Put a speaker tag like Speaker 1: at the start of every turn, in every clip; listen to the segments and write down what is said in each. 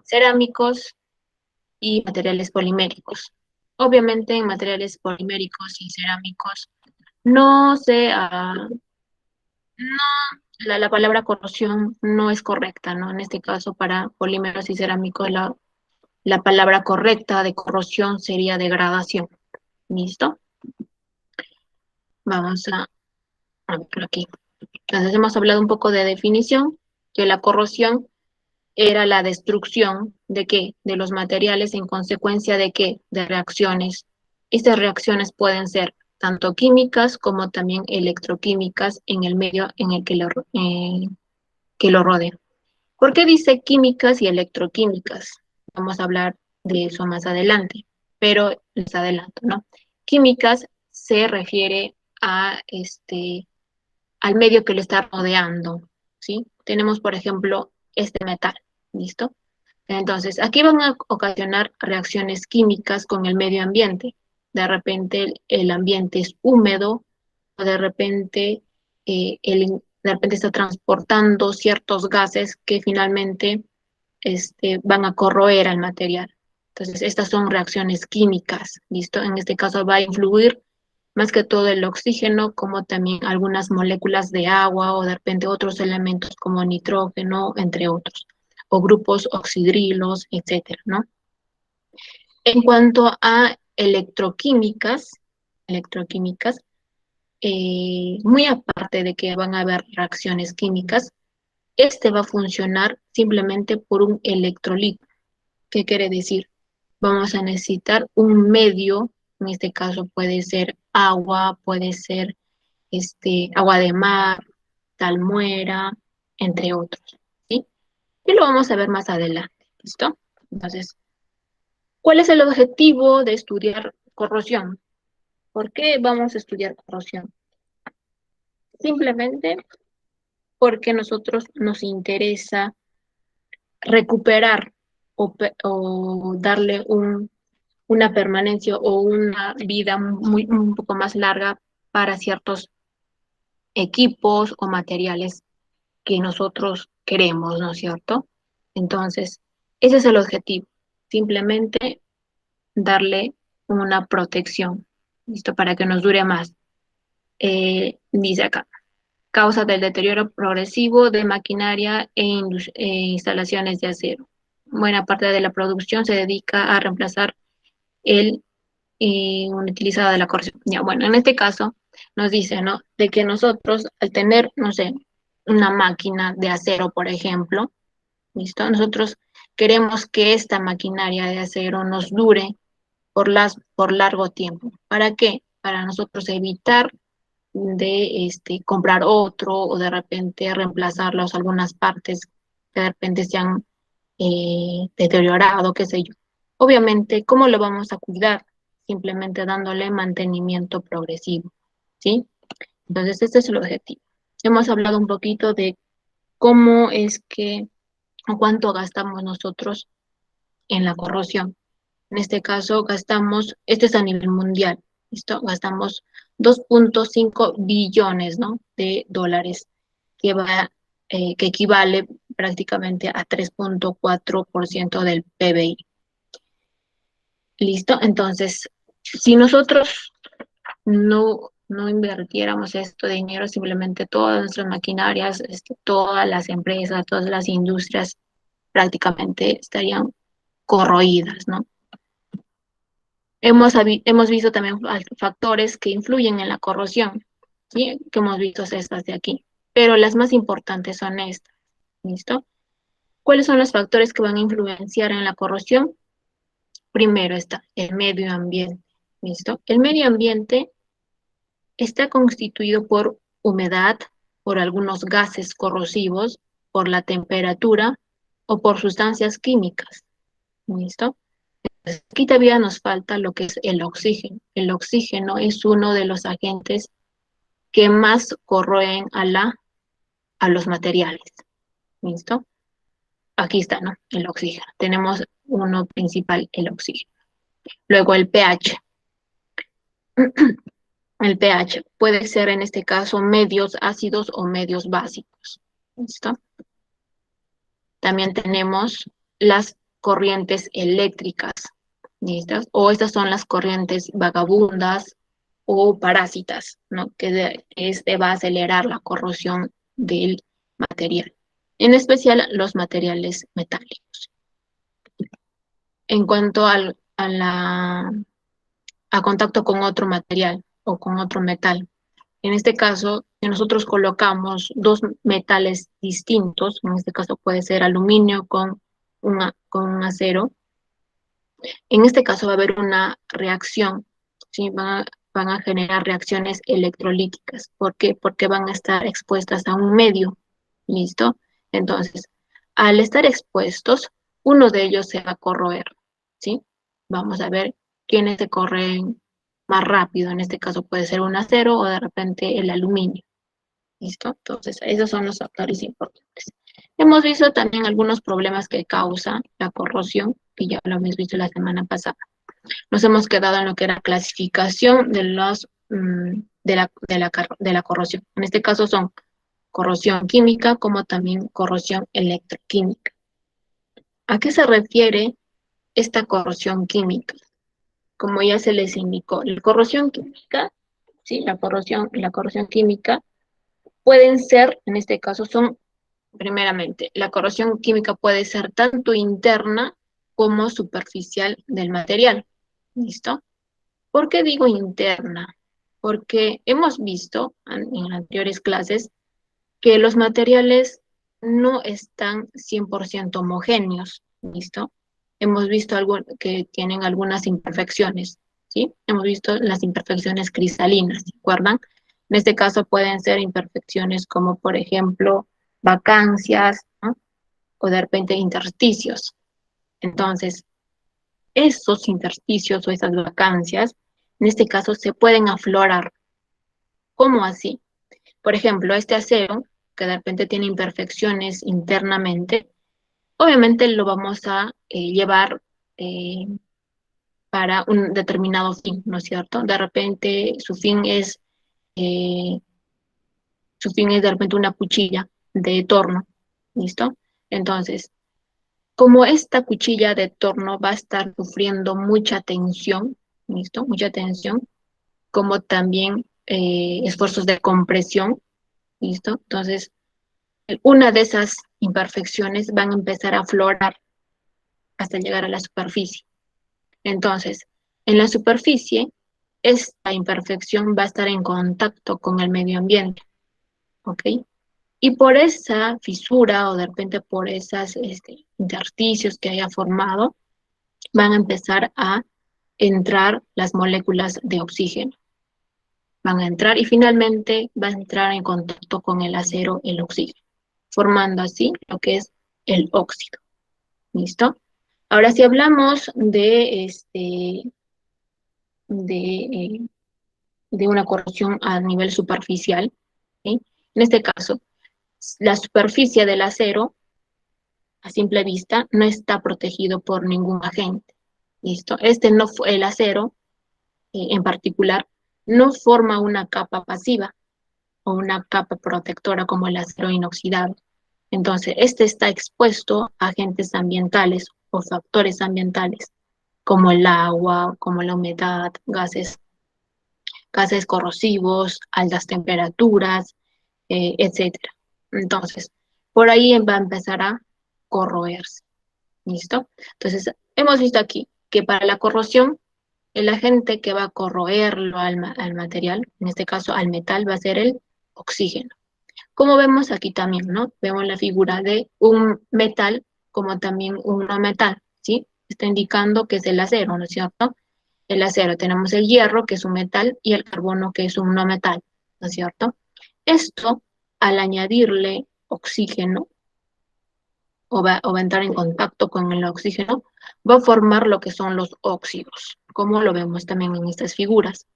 Speaker 1: cerámicos y materiales poliméricos. Obviamente en materiales poliméricos y cerámicos no se, no, la palabra corrosión no es correcta, ¿no? En este caso para polímeros y cerámicos la palabra correcta de corrosión sería degradación. ¿Listo? Vamos a verlo aquí. Entonces hemos hablado un poco de definición, que la corrosión era la destrucción de qué, de los materiales en consecuencia de qué, de reacciones. Estas reacciones pueden ser tanto químicas como también electroquímicas en el medio en el que lo rodea. ¿Por qué dice químicas y electroquímicas? Vamos a hablar de eso más adelante, pero les adelanto, ¿no? Químicas se refiere a al medio que lo está rodeando, ¿sí? Tenemos, por ejemplo, este metal, ¿listo? Entonces, aquí van a ocasionar reacciones químicas con el medio ambiente. De repente el ambiente es húmedo o de repente está transportando ciertos gases que finalmente van a corroer al material. Entonces, estas son reacciones químicas, ¿listo? En este caso va a influir más que todo el oxígeno, como también algunas moléculas de agua o de repente otros elementos como nitrógeno, entre otros, o grupos oxidrilos, etcétera, ¿no? En cuanto a electroquímicas, muy aparte de que van a haber reacciones químicas, este va a funcionar simplemente por un electrolito. ¿Qué quiere decir? Vamos a necesitar un medio, en este caso puede ser agua, puede ser agua de mar, salmuera, entre otros, ¿sí? Y lo vamos a ver más adelante, ¿listo? Entonces, ¿cuál es el objetivo de estudiar corrosión? ¿Por qué vamos a estudiar corrosión? Simplemente porque a nosotros nos interesa recuperar o darle una permanencia o una vida un poco más larga para ciertos equipos o materiales que nosotros queremos, ¿no es cierto? Entonces, ese es el objetivo, simplemente darle una protección, ¿listo? Para que nos dure más. Dice acá, causa del deterioro progresivo de maquinaria e instalaciones de acero. Buena parte de la producción se dedica a reemplazar el utilizado de la corrosión. Ya, bueno, en este caso nos dice, ¿no? De que nosotros, al tener, no sé, una máquina de acero, por ejemplo, ¿listo? Nosotros queremos que esta maquinaria de acero nos dure por largo tiempo. ¿Para qué? Para nosotros evitar de comprar otro o de repente reemplazarlos algunas partes que de repente se han deteriorado, qué sé yo. Obviamente, ¿cómo lo vamos a cuidar? Simplemente dándole mantenimiento progresivo, ¿sí? Entonces, este es el objetivo. Hemos hablado un poquito de cómo es que, o cuánto gastamos nosotros en la corrosión. En este caso, gastamos, este es a nivel mundial, ¿listo? Gastamos 2.5 billones, ¿no? De dólares, que equivale prácticamente a 3.4% del PBI. ¿Listo? Entonces, si nosotros no invirtiéramos esto de dinero, simplemente todas nuestras maquinarias, todas las empresas, todas las industrias prácticamente estarían corroídas, ¿no? Hemos visto también factores que influyen en la corrosión, ¿sí? Que hemos visto estas de aquí, pero las más importantes son estas, ¿listo? ¿Cuáles son los factores que van a influenciar en la corrosión? Primero está el medio ambiente, ¿listo? El medio ambiente está constituido por humedad, por algunos gases corrosivos, por la temperatura o por sustancias químicas, ¿listo? Aquí todavía nos falta lo que es el oxígeno. El oxígeno es uno de los agentes que más corroen a los materiales. ¿Listo? Aquí está, ¿no? El oxígeno. Tenemos uno principal, el oxígeno. Luego el pH. El pH puede ser en este caso medios ácidos o medios básicos. ¿Listo? También tenemos las corrientes eléctricas, ¿listas? O estas son las corrientes vagabundas o parásitas, ¿no? Este va a acelerar la corrosión del material, en especial los materiales metálicos. En cuanto a contacto con otro material o con otro metal, en este caso, si nosotros colocamos dos metales distintos, en este caso puede ser aluminio con un acero, en este caso va a haber una reacción, ¿sí? Van a generar reacciones electrolíticas. ¿Por qué? Porque van a estar expuestas a un medio, ¿listo? Entonces, al estar expuestos, uno de ellos se va a corroer, ¿sí? Vamos a ver quiénes se corren más rápido. En este caso puede ser un acero o de repente el aluminio, ¿listo? Entonces, esos son los factores importantes. Hemos visto también algunos problemas que causa la corrosión, que ya lo hemos visto la semana pasada. Nos hemos quedado en lo que era clasificación de la corrosión. En este caso son corrosión química como también corrosión electroquímica. ¿A qué se refiere esta corrosión química? Como ya se les indicó, la corrosión química, ¿sí? La corrosión química pueden ser, en este caso son, primeramente, la corrosión química puede ser tanto interna como superficial del material. ¿Listo? ¿Por qué digo interna? Porque hemos visto en anteriores clases que los materiales no están 100% homogéneos, ¿listo? Hemos visto algo que tienen algunas imperfecciones, ¿sí? Hemos visto las imperfecciones cristalinas, ¿se acuerdan? En este caso pueden ser imperfecciones como, por ejemplo, vacancias, ¿no? O de repente intersticios. Entonces, esos intersticios o esas vacancias, en este caso, se pueden aflorar. ¿Cómo así? Por ejemplo, este acero, que de repente tiene imperfecciones internamente, obviamente lo vamos a llevar eh, para un determinado fin, ¿no es cierto? De repente eh, su fin es de repente una cuchilla de torno, ¿listo? Entonces, como esta cuchilla de torno va a estar sufriendo mucha tensión, ¿listo? Mucha tensión, como también esfuerzos de compresión, ¿listo? Entonces, una de esas imperfecciones van a empezar a aflorar hasta llegar a la superficie. Entonces, en la superficie, esta imperfección va a estar en contacto con el medio ambiente, ¿ok? Y por esa fisura o de repente por esos intersticios que haya formado, van a empezar a entrar las moléculas de oxígeno. Van a entrar y finalmente va a entrar en contacto con el acero, el oxígeno, formando así lo que es el óxido. ¿Listo? Ahora, si hablamos de, eh, de una corrosión a nivel superficial, ¿sí? En este caso, la superficie del acero, a simple vista, no está protegido por ningún agente. ¿Listo? El acero, en particular, no forma una capa pasiva o una capa protectora como el acero inoxidable. Entonces, este está expuesto a agentes ambientales o factores ambientales, como el agua, como la humedad, gases corrosivos, altas temperaturas, etcétera. Entonces, por ahí va a empezar a corroerse. ¿Listo? Entonces, hemos visto aquí que para la corrosión, el agente que va a corroerlo al material, en este caso al metal, va a ser el oxígeno. Como vemos aquí también, ¿no? Vemos la figura de un metal como también un no metal, ¿sí? Está indicando que es el acero, ¿no es cierto? El acero, tenemos el hierro, que es un metal, y el carbono, que es un no metal, ¿no es cierto? Esto, al añadirle oxígeno, o va a entrar en contacto con el oxígeno, va a formar lo que son los óxidos, como lo vemos también en estas figuras,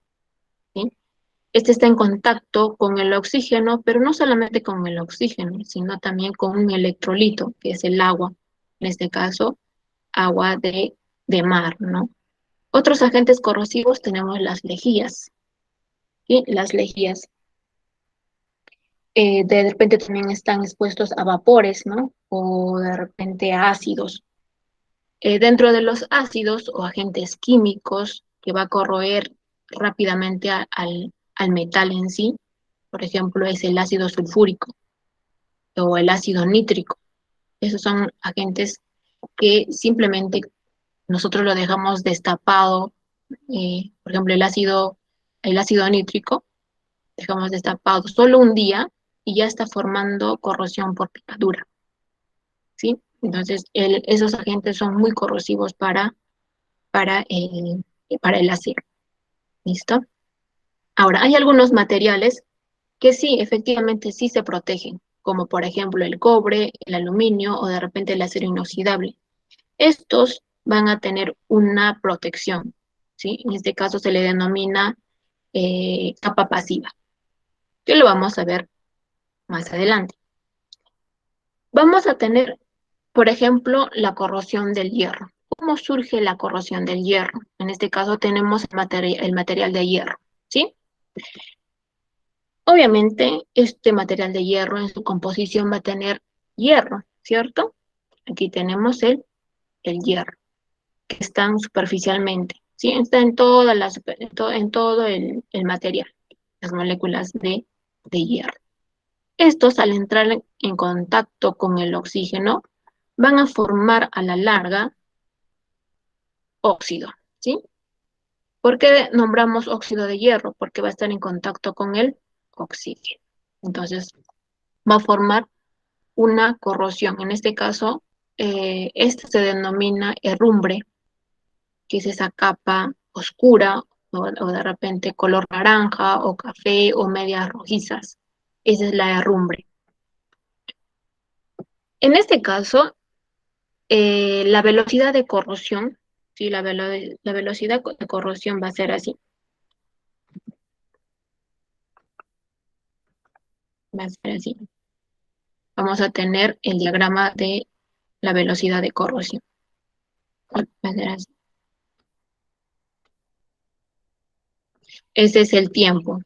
Speaker 1: ¿sí? Este está en contacto con el oxígeno, pero no solamente con el oxígeno, sino también con un electrolito, que es el agua, en este caso, agua de mar, ¿no? Otros agentes corrosivos tenemos las lejías, ¿sí? Las lejías de repente también están expuestos a vapores, ¿no? O de repente a ácidos. Dentro de los ácidos o agentes químicos que va a corroer rápidamente al metal en sí, por ejemplo, es el ácido sulfúrico o el ácido nítrico. Esos son agentes que simplemente nosotros lo dejamos destapado. Por ejemplo, el ácido nítrico, dejamos destapado solo un día y ya está formando corrosión por picadura, ¿sí? Entonces, esos agentes son muy corrosivos para para el acero. ¿Listo? Ahora, hay algunos materiales que sí, efectivamente sí se protegen, como por ejemplo el cobre, el aluminio o de repente el acero inoxidable. Estos van a tener una protección, ¿sí? En este caso se le denomina capa pasiva, que lo vamos a ver más adelante. Vamos a tener, por ejemplo, la corrosión del hierro. ¿Cómo surge la corrosión del hierro? En este caso tenemos el material de hierro, ¿sí? Obviamente, este material de hierro en su composición va a tener hierro, ¿cierto? Aquí tenemos el hierro, que está superficialmente, ¿sí? Está en toda en todo el material, las moléculas de hierro. Estos, al entrar en contacto con el oxígeno, van a formar a la larga óxido, ¿sí? ¿Por qué nombramos óxido de hierro? Porque va a estar en contacto con el oxígeno. Entonces, va a formar una corrosión. En este caso, esta se denomina herrumbre, que es esa capa oscura o de repente color naranja o café o medias rojizas. Esa es la herrumbre. En este caso, la velocidad de corrosión, sí, la velocidad de corrosión va a ser así. Va a ser así. Vamos a tener el diagrama de la velocidad de corrosión. Va a ser así. Ese es el tiempo.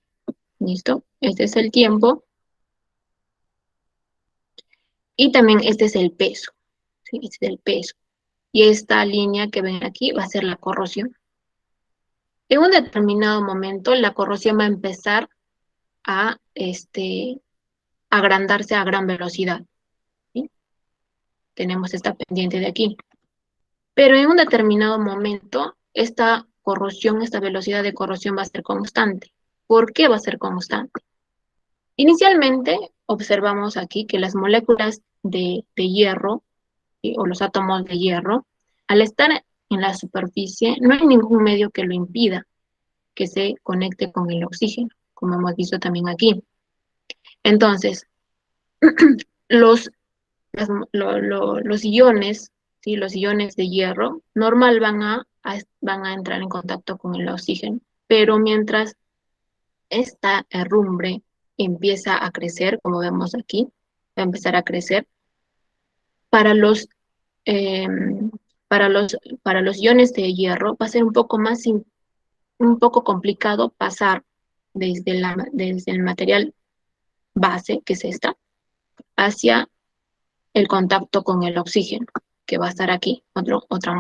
Speaker 1: ¿Listo? Este es el tiempo. Y también este es el peso. ¿Sí? Este es el peso. Y esta línea que ven aquí va a ser la corrosión. En un determinado momento, la corrosión va a empezar a agrandarse a gran velocidad. ¿Sí? Tenemos esta pendiente de aquí. Pero en un determinado momento, esta corrosión, esta velocidad de corrosión va a ser constante. ¿Por qué va a ser constante? Inicialmente, observamos aquí que las moléculas de hierro, ¿sí? O los átomos de hierro, al estar en la superficie, no hay ningún medio que lo impida que se conecte con el oxígeno, como hemos visto también aquí. Entonces, los, los iones, ¿sí? Los iones de hierro normal van a entrar en contacto con el oxígeno, pero mientras esta herrumbre empieza a crecer, como vemos aquí, va a empezar a crecer, para los, eh, para los iones de hierro va a ser un poco un poco complicado pasar desde el material base, que es esta, hacia el contacto con el oxígeno, que va a estar aquí, otra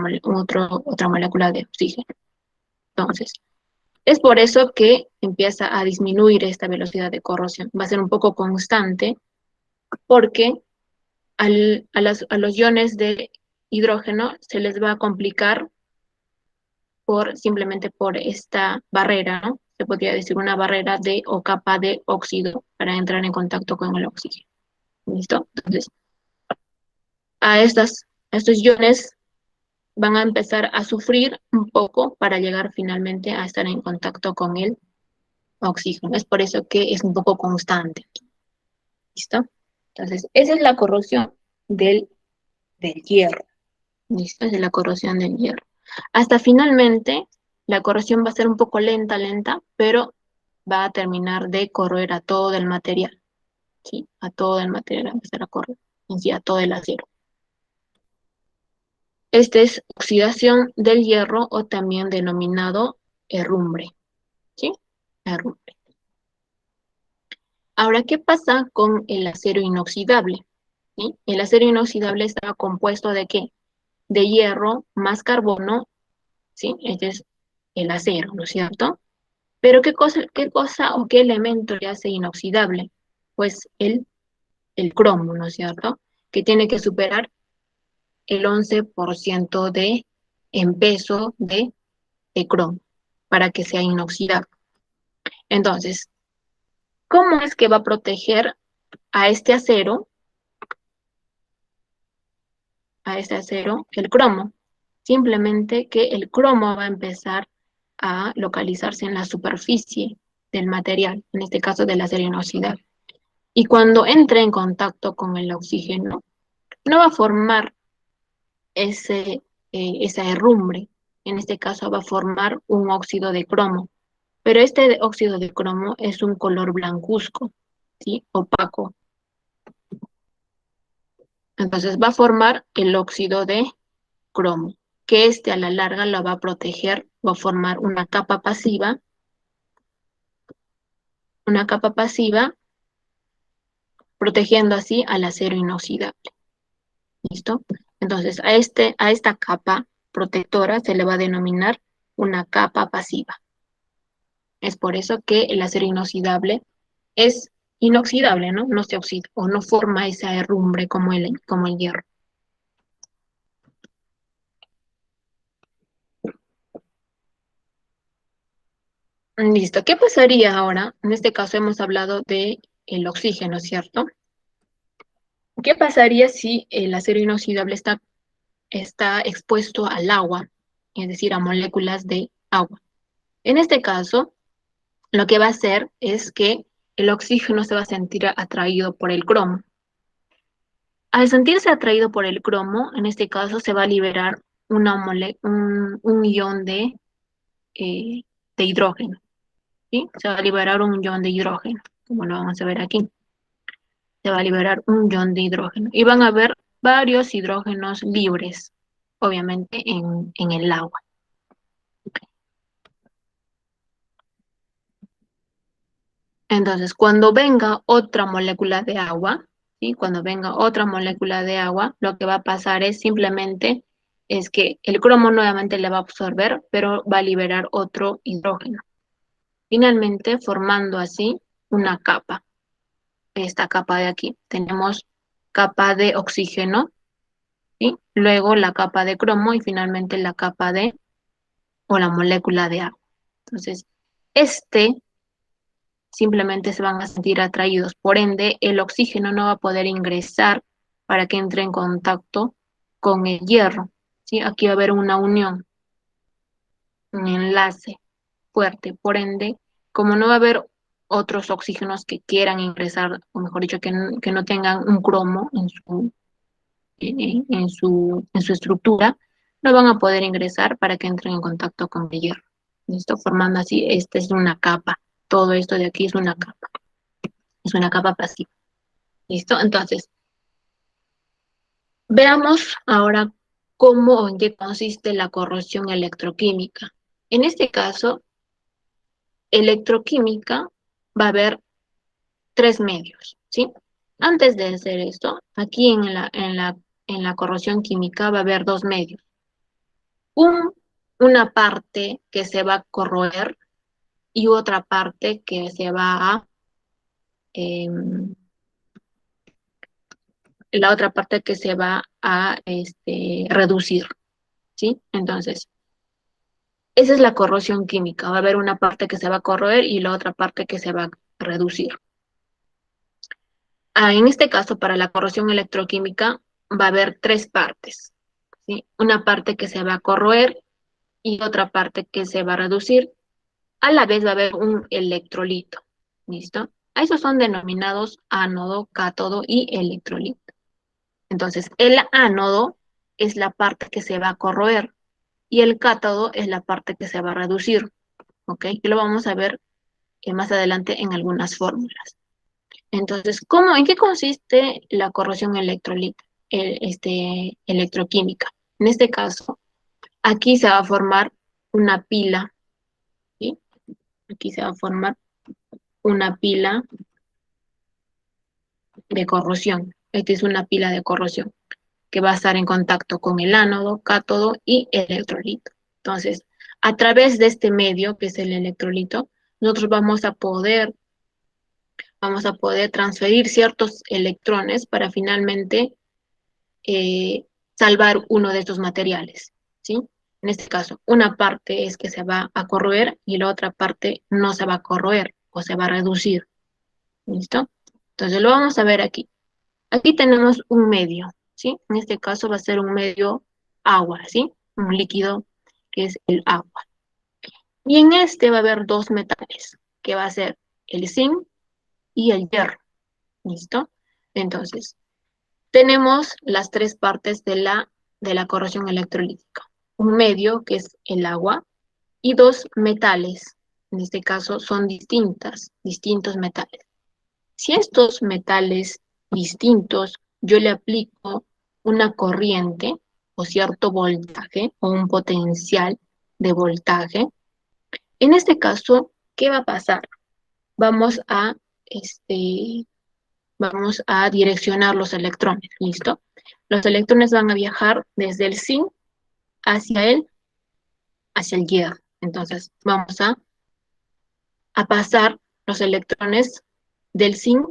Speaker 1: molécula de oxígeno. Entonces, es por eso que empieza a disminuir esta velocidad de corrosión. Va a ser un poco constante porque a los iones de hidrógeno se les va a complicar simplemente por esta barrera, ¿no? Se podría decir una barrera o capa de óxido para entrar en contacto con el oxígeno. ¿Listo? Entonces, a estos iones van a empezar a sufrir un poco para llegar finalmente a estar en contacto con el oxígeno. Es por eso que es un poco constante. ¿Listo? Entonces, esa es la corrosión del hierro. ¿Listo? Esa es la corrosión del hierro. Hasta finalmente, la corrosión va a ser un poco lenta, pero va a terminar de corroer a todo el material. ¿Sí? A todo el material va a empezar a corroer. En sí, a todo el acero. Esta es oxidación del hierro o también denominado herrumbre. ¿Sí? Herrumbre. Ahora, ¿qué pasa con el acero inoxidable? ¿Sí? El acero inoxidable está compuesto ¿de qué? de hierro más carbono, ¿sí? Este es el acero, ¿no es cierto? Pero qué cosa o qué elemento le hace inoxidable? Pues el cromo, ¿no es cierto? Que tiene que superar el 11% en peso de cromo para que sea inoxidable. Entonces, ¿cómo es que va a proteger a a este acero, el cromo? Simplemente que el cromo va a empezar a localizarse en la superficie del material, en este caso del acero inoxidable. Y cuando entre en contacto con el oxígeno, no va a formar esa herrumbre. En este caso va a formar un óxido de cromo. Pero este óxido de cromo es un color blancuzco, ¿sí? Opaco. Entonces va a formar el óxido de cromo, que este a la larga lo va a proteger, va a formar una capa pasiva, protegiendo así al acero inoxidable. ¿Listo? Entonces a esta capa protectora se le va a denominar una capa pasiva. Es por eso que el acero inoxidable es inoxidable, ¿no? No se oxida o no forma esa herrumbre como el hierro. Listo. ¿Qué pasaría ahora? En este caso hemos hablado de el oxígeno, ¿cierto? ¿Qué pasaría si el acero inoxidable está expuesto al agua, es decir, a moléculas de agua? En este caso, lo que va a hacer es que el oxígeno se va a sentir atraído por el cromo. Al sentirse atraído por el cromo, en este caso se va a liberar un ion eh, de hidrógeno, ¿sí? Se va a liberar un ion de hidrógeno, como lo vamos a ver aquí. Se va a liberar un ion de hidrógeno y van a haber varios hidrógenos libres, obviamente en el agua. Entonces, cuando venga otra molécula de agua, ¿sí? Cuando venga otra molécula de agua, lo que va a pasar es simplemente es que el cromo nuevamente le va a absorber, pero va a liberar otro hidrógeno. Finalmente, formando así una capa. Esta capa de aquí. Tenemos capa de oxígeno, ¿sí? Luego la capa de cromo y finalmente la capa o la molécula de agua. Entonces, este simplemente se van a sentir atraídos. Por ende, el oxígeno no va a poder ingresar para que entre en contacto con el hierro, ¿sí? Aquí va a haber una unión, un enlace fuerte. Por ende, como no va a haber otros oxígenos que quieran ingresar, o mejor dicho, que no tengan un cromo en su estructura, no van a poder ingresar para que entren en contacto con el hierro. ¿Listo? Formando así, esta es una capa. Todo esto de aquí es una capa pasiva. ¿Listo? Entonces, veamos ahora cómo o en qué consiste la corrosión electroquímica. En este caso, electroquímica va a haber tres medios, ¿sí? Antes de hacer esto, aquí en la corrosión química va a haber dos medios. Un, una parte que se va a corroer y otra parte que se va em, la otra parte que se va a reducir, ¿sí? Entonces, esa es la corrosión química. Va a haber una parte que se va a corroer y la otra parte que se va a reducir. En este caso, para la corrosión electroquímica, va a haber tres partes, ¿sí? Una parte que se va a corroer y otra parte que se va a reducir. A la vez va a haber un electrolito, ¿listo? A esos son denominados ánodo, cátodo y electrolito. Entonces, el ánodo es la parte que se va a corroer y el cátodo es la parte que se va a reducir, ¿ok? Y lo vamos a ver más adelante en algunas fórmulas. Entonces, en qué consiste la corrosión electroquímica? En este caso, aquí se va a formar una pila, ¿sí? Aquí se va a formar una pila de corrosión. Esta es una pila de corrosión. que va a estar en contacto con el ánodo, cátodo y el electrolito. Entonces, a través de este medio, que es el electrolito, nosotros vamos a poder transferir ciertos electrones para finalmente salvar uno de estos materiales, ¿sí? En este caso, una parte es que se va a corroer y la otra parte no se va a corroer o se va a reducir, ¿listo? Entonces lo vamos a ver aquí. Aquí tenemos un medio, ¿sí? En este caso va a ser un medio agua, ¿sí? Un líquido que es el agua. Y en este va a haber dos metales, que va a ser el zinc y el hierro, ¿listo? Entonces, tenemos las tres partes de la corrosión electrolítica. Un medio, que es el agua, y dos metales. En este caso son distintos metales. Si a estos metales distintos yo le aplico una corriente o cierto voltaje o un potencial de voltaje, en este caso, ¿qué va a pasar? Vamos a, este, vamos a direccionar los electrones, ¿listo? Los electrones van a viajar desde el zinc hacia hacia el hierro. Entonces, vamos a pasar los electrones del zinc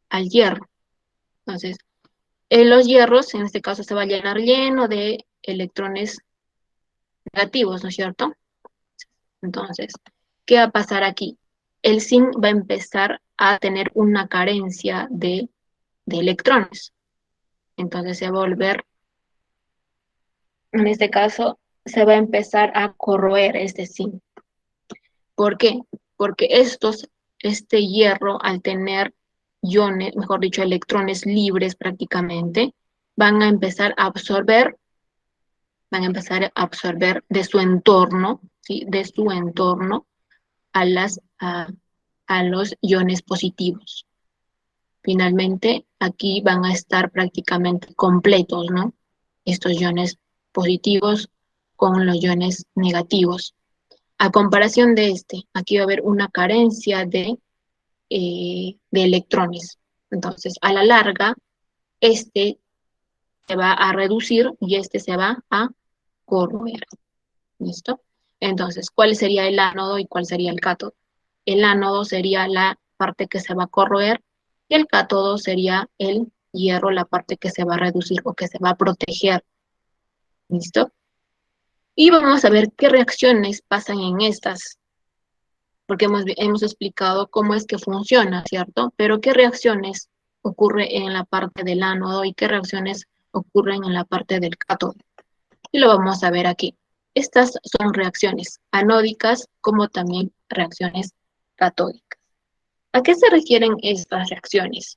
Speaker 1: al hierro. Entonces, en los hierros, en este caso, se va a llenar lleno de electrones negativos, ¿no es cierto? Entonces, ¿qué va a pasar aquí? El zinc va a empezar a tener una carencia de electrones. Entonces se va a volver, en este caso, se va a empezar a corroer este zinc. ¿Por qué? Porque este hierro, al tener iones, mejor dicho, electrones libres prácticamente, van a empezar a absorber, de su entorno, ¿sí? De su entorno a a los iones positivos. Finalmente, aquí van a estar prácticamente completos, ¿no? Estos iones positivos con los iones negativos. A comparación de aquí va a haber una carencia de electrones. Entonces, a la larga, este se va a reducir y este se va a corroer. ¿Listo? Entonces, ¿cuál sería el ánodo y cuál sería el cátodo? El ánodo sería la parte que se va a corroer y el cátodo sería el hierro, la parte que se va a reducir o que se va a proteger. ¿Listo? Y vamos a ver qué reacciones pasan en estas, porque hemos explicado cómo es que funciona, ¿cierto? Pero qué reacciones ocurre en la parte del ánodo y qué reacciones ocurren en la parte del cátodo. Y lo vamos a ver aquí. Estas son reacciones anódicas como también reacciones catódicas. ¿A qué se refieren estas reacciones?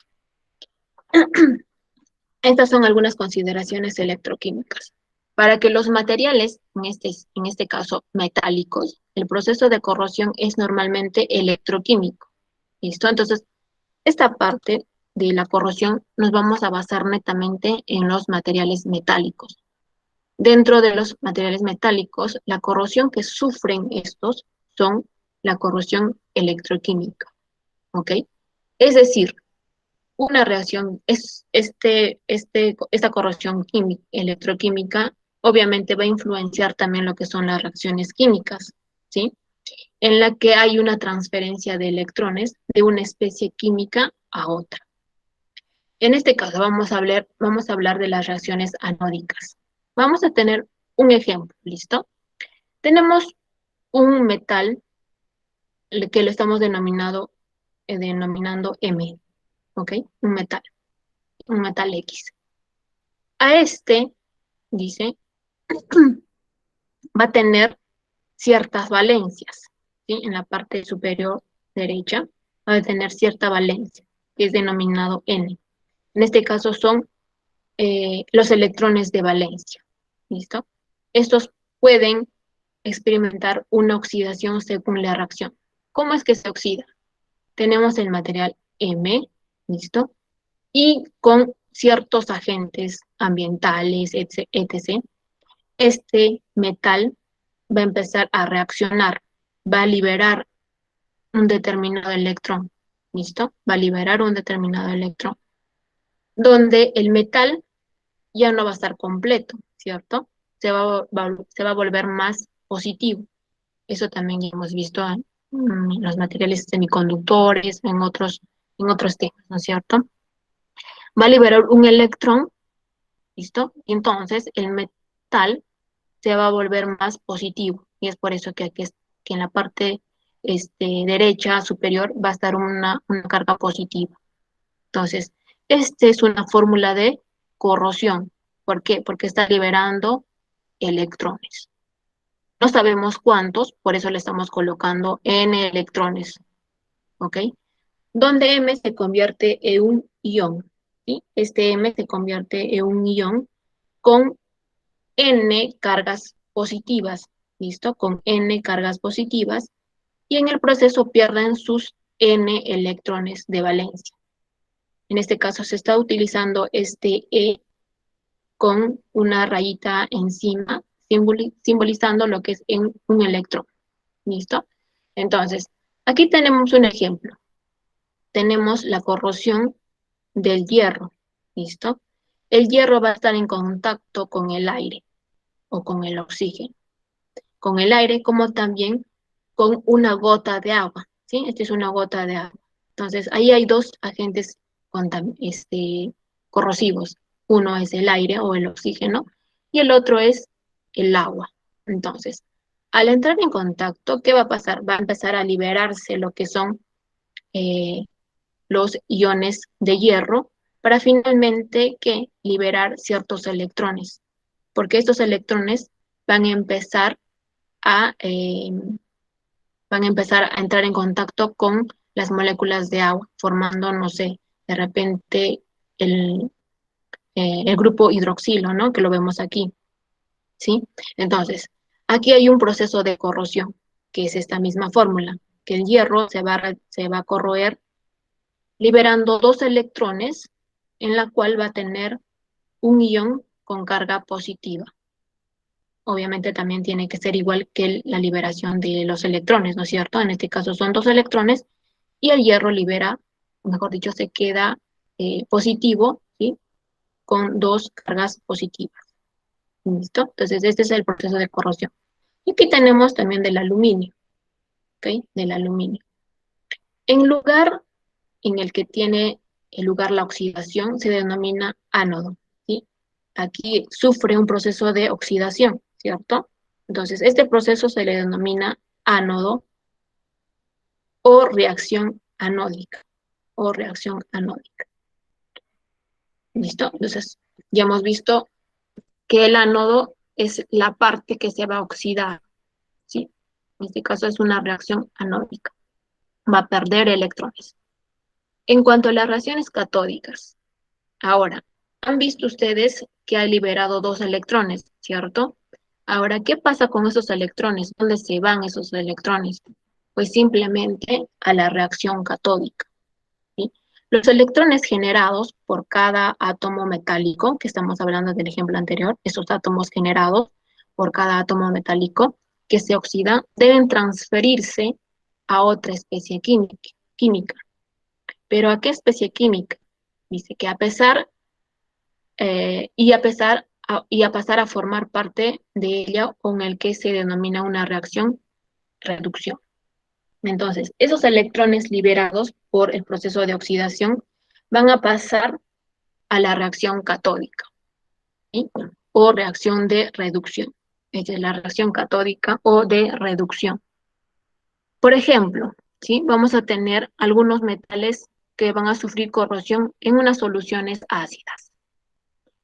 Speaker 1: Estas son algunas consideraciones electroquímicas. Para que los materiales, en este caso metálicos, el proceso de corrosión es normalmente electroquímico. ¿Listo? Entonces, esta parte de la corrosión nos vamos a basar netamente en los materiales metálicos. Dentro de los materiales metálicos, la corrosión que sufren estos son la corrosión electroquímica, ¿ok? Es decir, una reacción, esta corrosión electroquímica obviamente va a influenciar también lo que son las reacciones químicas, ¿sí? En la que hay una transferencia de electrones de una especie química a otra. En este caso vamos a hablar de las reacciones anódicas. Vamos a tener un ejemplo, ¿listo? Tenemos un metal que lo estamos denominando M, ¿ok? Un metal X. A dice, va a tener ciertas valencias, ¿sí? En la parte superior derecha va a tener cierta valencia, que es denominado N. En este caso son los electrones de valencia, ¿listo? Estos pueden experimentar una oxidación según la reacción. ¿Cómo es que se oxida? Tenemos el material M, ¿listo? Y con ciertos agentes ambientales, etc., este metal va a empezar a reaccionar, va a liberar un determinado electrón, ¿listo? Va a liberar un determinado electrón, donde el metal ya no va a estar completo, ¿cierto? Se va a volver más positivo. Eso también ya hemos visto en los materiales semiconductores, en otros temas, ¿no es cierto? Va a liberar un electrón, ¿listo? Y entonces el metal se va a volver más positivo. Y es por eso que aquí que en la parte derecha superior va a estar una carga positiva. Entonces, esta es una fórmula de corrosión. ¿Por qué? Porque está liberando electrones. No sabemos cuántos, por eso le estamos colocando N electrones, ¿ok? Donde M se convierte en un ion, ¿sí? Este M se convierte en un ion con N cargas positivas, ¿listo? Con N cargas positivas, y en el proceso pierden sus N electrones de valencia. En este caso se está utilizando este E con una rayita encima, simbolizando lo que es un electrón. ¿Listo? Entonces, aquí tenemos un ejemplo. Tenemos la corrosión del hierro. ¿Listo? El hierro va a estar en contacto con el aire o con el oxígeno. Con el aire como también con una gota de agua. ¿Sí? Esta es una gota de agua. Entonces, ahí hay dos agentes corrosivos. Uno es el aire o el oxígeno y el otro es el agua. Entonces, al entrar en contacto, ¿qué va a pasar? Va a empezar a liberarse lo que son eh, los iones de hierro para finalmente que liberar ciertos electrones, porque estos electrones van a empezar a, eh, van a empezar a entrar en contacto con las moléculas de agua, formando, no sé, de repente el, el grupo hidroxilo, ¿no? Que lo vemos aquí, ¿sí? Entonces, aquí hay un proceso de corrosión, que es esta misma fórmula, que el hierro se va a corroer liberando dos electrones, en la cual va a tener un ion con carga positiva. Obviamente también tiene que ser igual que la liberación de los electrones, ¿no es cierto? En este caso son dos electrones y el hierro libera, mejor dicho, se queda positivo, ¿sí? Con dos cargas positivas. ¿Listo? Entonces este es el proceso de corrosión. Y aquí tenemos también del aluminio, ¿ok? Del aluminio. En lugar en el que tiene el lugar la oxidación se denomina ánodo, ¿sí? Aquí sufre un proceso de oxidación, ¿cierto? Entonces, este proceso se le denomina ánodo o reacción anódica, o reacción anódica. ¿Listo? Entonces, ya hemos visto que el ánodo es la parte que se va a oxidar, ¿sí? En este caso es una reacción anódica, va a perder electrones. En cuanto a las reacciones catódicas, ahora, han visto ustedes que ha liberado dos electrones, ¿cierto? Ahora, ¿qué pasa con esos electrones? ¿Dónde se van esos electrones? Pues simplemente a la reacción catódica, ¿sí? Los electrones generados por cada átomo metálico, que estamos hablando del ejemplo anterior, esos átomos generados por cada átomo metálico que se oxida, deben transferirse a otra especie química. ¿Pero a qué especie química? Dice que a pesar y a pasar a formar parte de ella con el que se denomina una reacción reducción. Entonces, esos electrones liberados por el proceso de oxidación van a pasar a la reacción catódica, ¿sí? O reacción de reducción. Esa es la reacción catódica o de reducción. Por ejemplo, ¿sí? Vamos a tener algunos metales que van a sufrir corrosión en unas soluciones ácidas,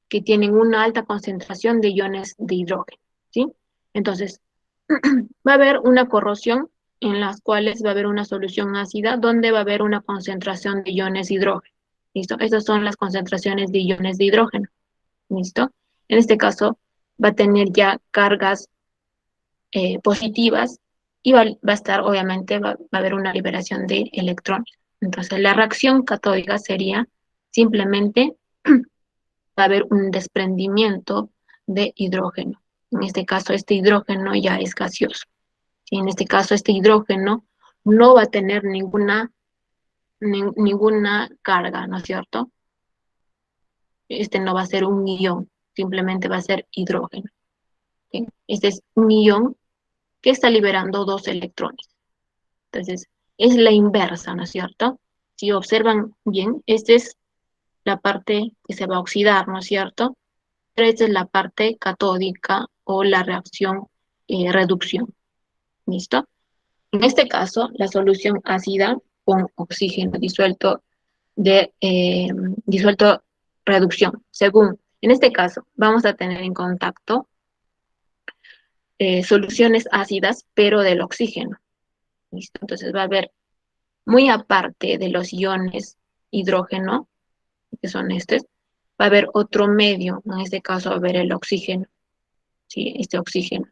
Speaker 1: que tienen una alta concentración de iones de hidrógeno, ¿sí? Entonces, va a haber una corrosión en las cuales va a haber una solución ácida donde va a haber una concentración de iones de hidrógeno, ¿listo? Esas son las concentraciones de iones de hidrógeno, ¿listo? En este caso, va a tener ya cargas positivas y va a estar, obviamente, va a haber una liberación de electrones. Entonces, la reacción catódica sería simplemente va a haber un desprendimiento de hidrógeno. En este caso, este hidrógeno ya es gaseoso. Y en este caso, este hidrógeno no va a tener ninguna carga, ¿no es cierto? Este no va a ser un ion. simplemente va a ser hidrógeno. ¿Sí? Este es un ion que está liberando 2 electrones. Entonces, es la inversa, ¿no es cierto? Si observan bien, esta es la parte que se va a oxidar, ¿no es cierto? Pero esta es la parte catódica o la reacción reducción. ¿Listo? En este caso, la solución ácida con oxígeno disuelto reducción. En este caso, vamos a tener en contacto soluciones ácidas, pero del oxígeno. ¿Listo? Entonces va a haber, muy aparte de los iones hidrógeno, que son estos, va a haber otro medio, en este caso va a haber el oxígeno, ¿sí? Este oxígeno.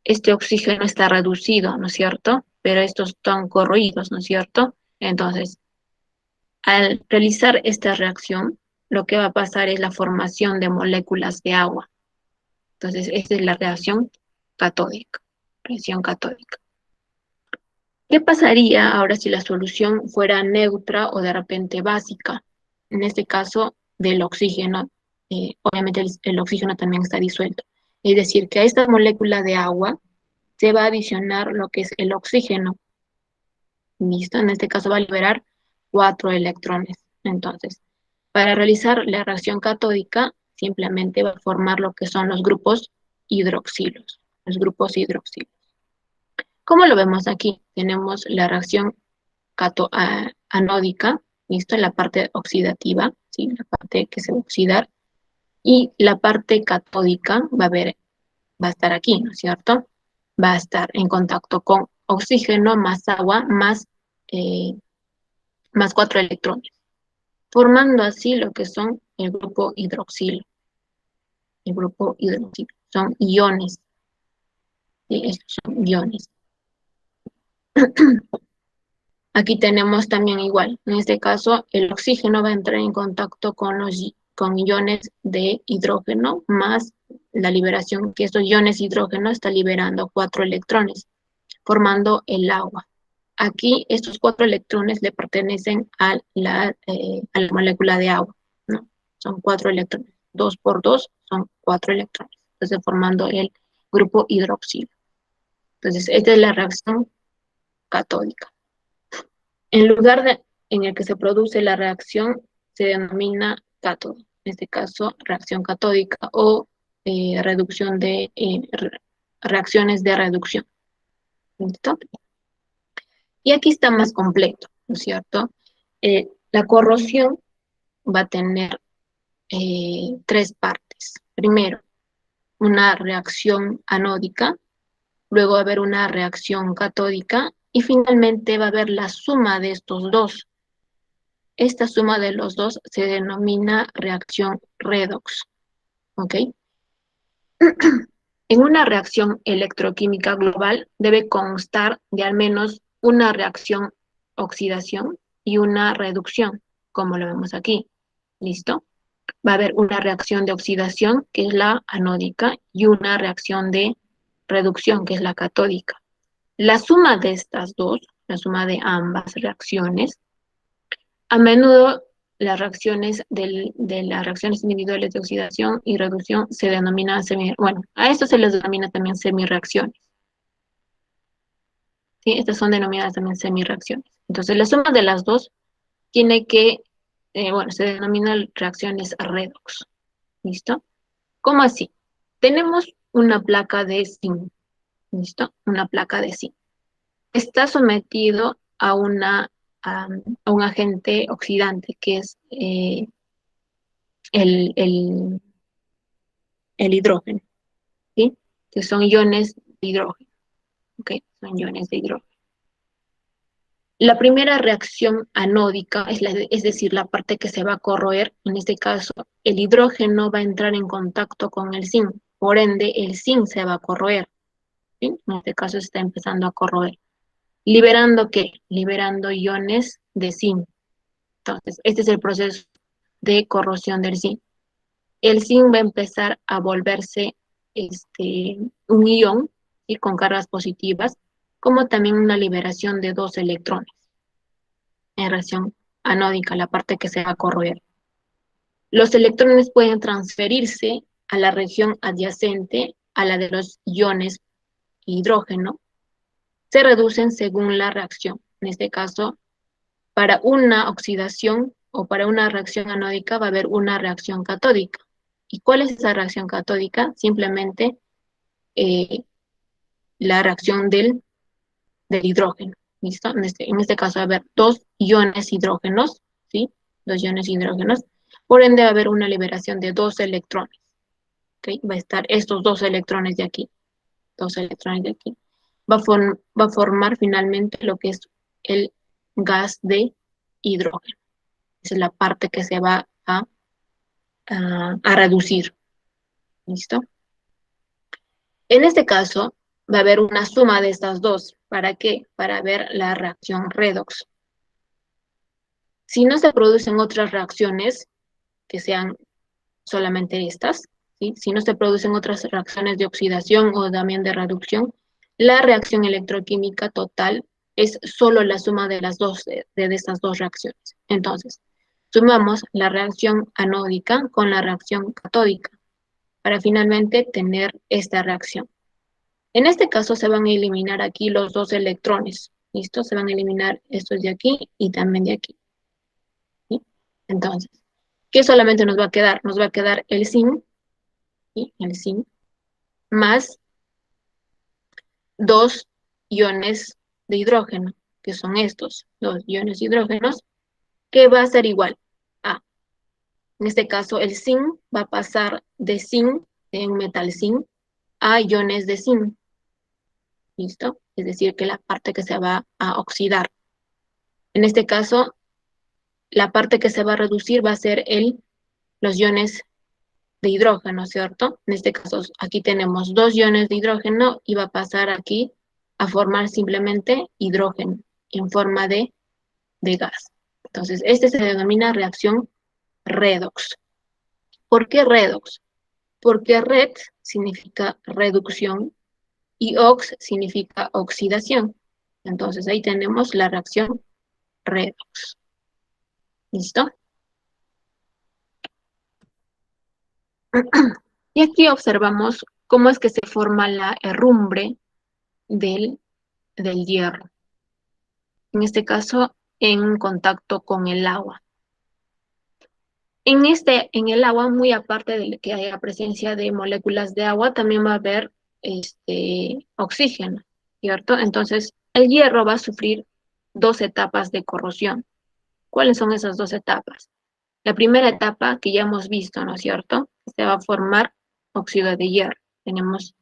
Speaker 1: Este oxígeno está reducido, ¿no es cierto? Pero estos están corroídos, ¿no es cierto? Entonces, al realizar esta reacción, lo que va a pasar es la formación de moléculas de agua. Entonces, esta es la reacción catódica. Reacción catódica. ¿Qué pasaría ahora si la solución fuera neutra o de repente básica? En este caso, del oxígeno. Obviamente el oxígeno también está disuelto. Es decir, que a esta molécula de agua se va a adicionar lo que es el oxígeno. ¿Listo? En este caso va a liberar 4 electrones. Entonces, para realizar la reacción catódica, simplemente va a formar lo que son los grupos hidroxilos. Los grupos hidroxilos. ¿Cómo lo vemos aquí? Tenemos la reacción anódica, ¿listo? La parte oxidativa, ¿sí? La parte que se va a oxidar. Y la parte catódica va a estar aquí, ¿no es cierto? Va a estar en contacto con oxígeno más agua eh, más 4 electrones, formando así lo que son el grupo hidroxilo. El grupo hidroxilo son iones, ¿sí? Estos son iones. Aquí tenemos también igual, en este caso el oxígeno va a entrar en contacto con iones de hidrógeno más la liberación que estos iones hidrógeno está liberando 4 electrones, formando el agua. Aquí estos 4 electrones le pertenecen a la molécula de agua, ¿no? Son 4 electrones. 2 por 2 son 4 electrones. Entonces formando el grupo hidroxilo. Entonces esta es la reacción catódica. En lugar en el que se produce la reacción se denomina cátodo. En este caso, reacción catódica o reducción reacciones de reducción. ¿Listo? Y aquí está más completo, ¿no es cierto? La corrosión va a tener 3 partes. Primero, una reacción anódica, luego va a haber una reacción catódica y finalmente va a haber la suma de estos dos. Esta suma de los dos se denomina reacción redox. ¿Ok? En una reacción electroquímica global debe constar de al menos una reacción oxidación y una reducción, como lo vemos aquí. ¿Listo? Va a haber una reacción de oxidación, que es la anódica, y una reacción de reducción, que es la catódica. La suma de estas dos, la suma de ambas reacciones, a menudo de las reacciones individuales de oxidación y reducción se denominan bueno, a esto se les denomina también semirreacciones. ¿Sí? Estas son denominadas también semirreacciones. Entonces, la suma de las dos tiene que, bueno, se denominan reacciones redox. ¿Listo? ¿Cómo así? Tenemos una placa de zinc. ¿Listo? Una placa de zinc. Está sometido a un agente oxidante que es el, el, el hidrógeno, ¿sí? Que son iones de hidrógeno, ¿ok? Son iones de hidrógeno. La primera reacción anódica, es decir, la parte que se va a corroer, en este caso, el hidrógeno va a entrar en contacto con el zinc, por ende, el zinc se va a corroer, ¿sí? En este caso se está empezando a corroer. ¿Liberando qué? Liberando iones de zinc. Entonces, este es el proceso de corrosión del zinc. El zinc va a empezar a volverse un ion, ¿sí? Con cargas positivas, como también una liberación de 2 electrones en reacción anódica, la parte que se va a corroer. Los electrones pueden transferirse a la región adyacente a la de los iones hidrógeno, se reducen según la reacción. En este caso, para una oxidación o para una reacción anódica va a haber una reacción catódica. ¿Y cuál es esa reacción catódica? Simplemente la reacción del hidrógeno. ¿Listo? En este caso va a haber dos iones hidrógenos, ¿sí? Dos iones hidrógenos. Por ende va a haber una liberación de dos electrones. ¿Okay? Va a estar estos dos electrones de aquí. Dos electrones de aquí. Va a formar finalmente lo que es el gas de hidrógeno. Esa es la parte que se va a reducir. ¿Listo? En este caso, va a haber una suma de estas dos. ¿Para qué? Para ver la reacción redox. Si no se producen otras reacciones que sean solamente estas, ¿sí? Si no se producen otras reacciones de oxidación o también de reducción, la reacción electroquímica total es solo la suma de las dos, de estas dos reacciones. Entonces, sumamos la reacción anódica con la reacción catódica para finalmente tener esta reacción. En este caso se van a eliminar aquí los dos electrones, ¿listo? Se van a eliminar estos de aquí y también de aquí, ¿sí? Entonces, ¿qué solamente nos va a quedar? Nos va a quedar el zinc, ¿sí? El zinc, más dos iones de hidrógeno, que son estos, dos iones de hidrógenos, que va a ser igual a, en este caso, el zinc va a pasar de zinc, de un metal zinc, a iones de zinc, ¿listo? Es decir, que la parte que se va a oxidar. En este caso, la parte que se va a reducir va a ser los iones de hidrógeno, ¿cierto? En este caso, aquí tenemos dos iones de hidrógeno y va a pasar aquí a formar simplemente hidrógeno en forma de gas. Entonces, este se denomina reacción redox. ¿Por qué redox? Porque red significa reducción y ox significa oxidación. Entonces, ahí tenemos la reacción redox. ¿Listo? Y aquí observamos cómo es que se forma la herrumbre del hierro. En este caso, en contacto con el agua. En el agua, muy aparte de que haya presencia de moléculas de agua, también va a haber oxígeno, ¿cierto? Entonces, el hierro va a sufrir dos etapas de corrosión. ¿Cuáles son esas dos etapas? La primera etapa que ya hemos visto, ¿no es cierto? Se va a formar óxido de hierro. Tenemos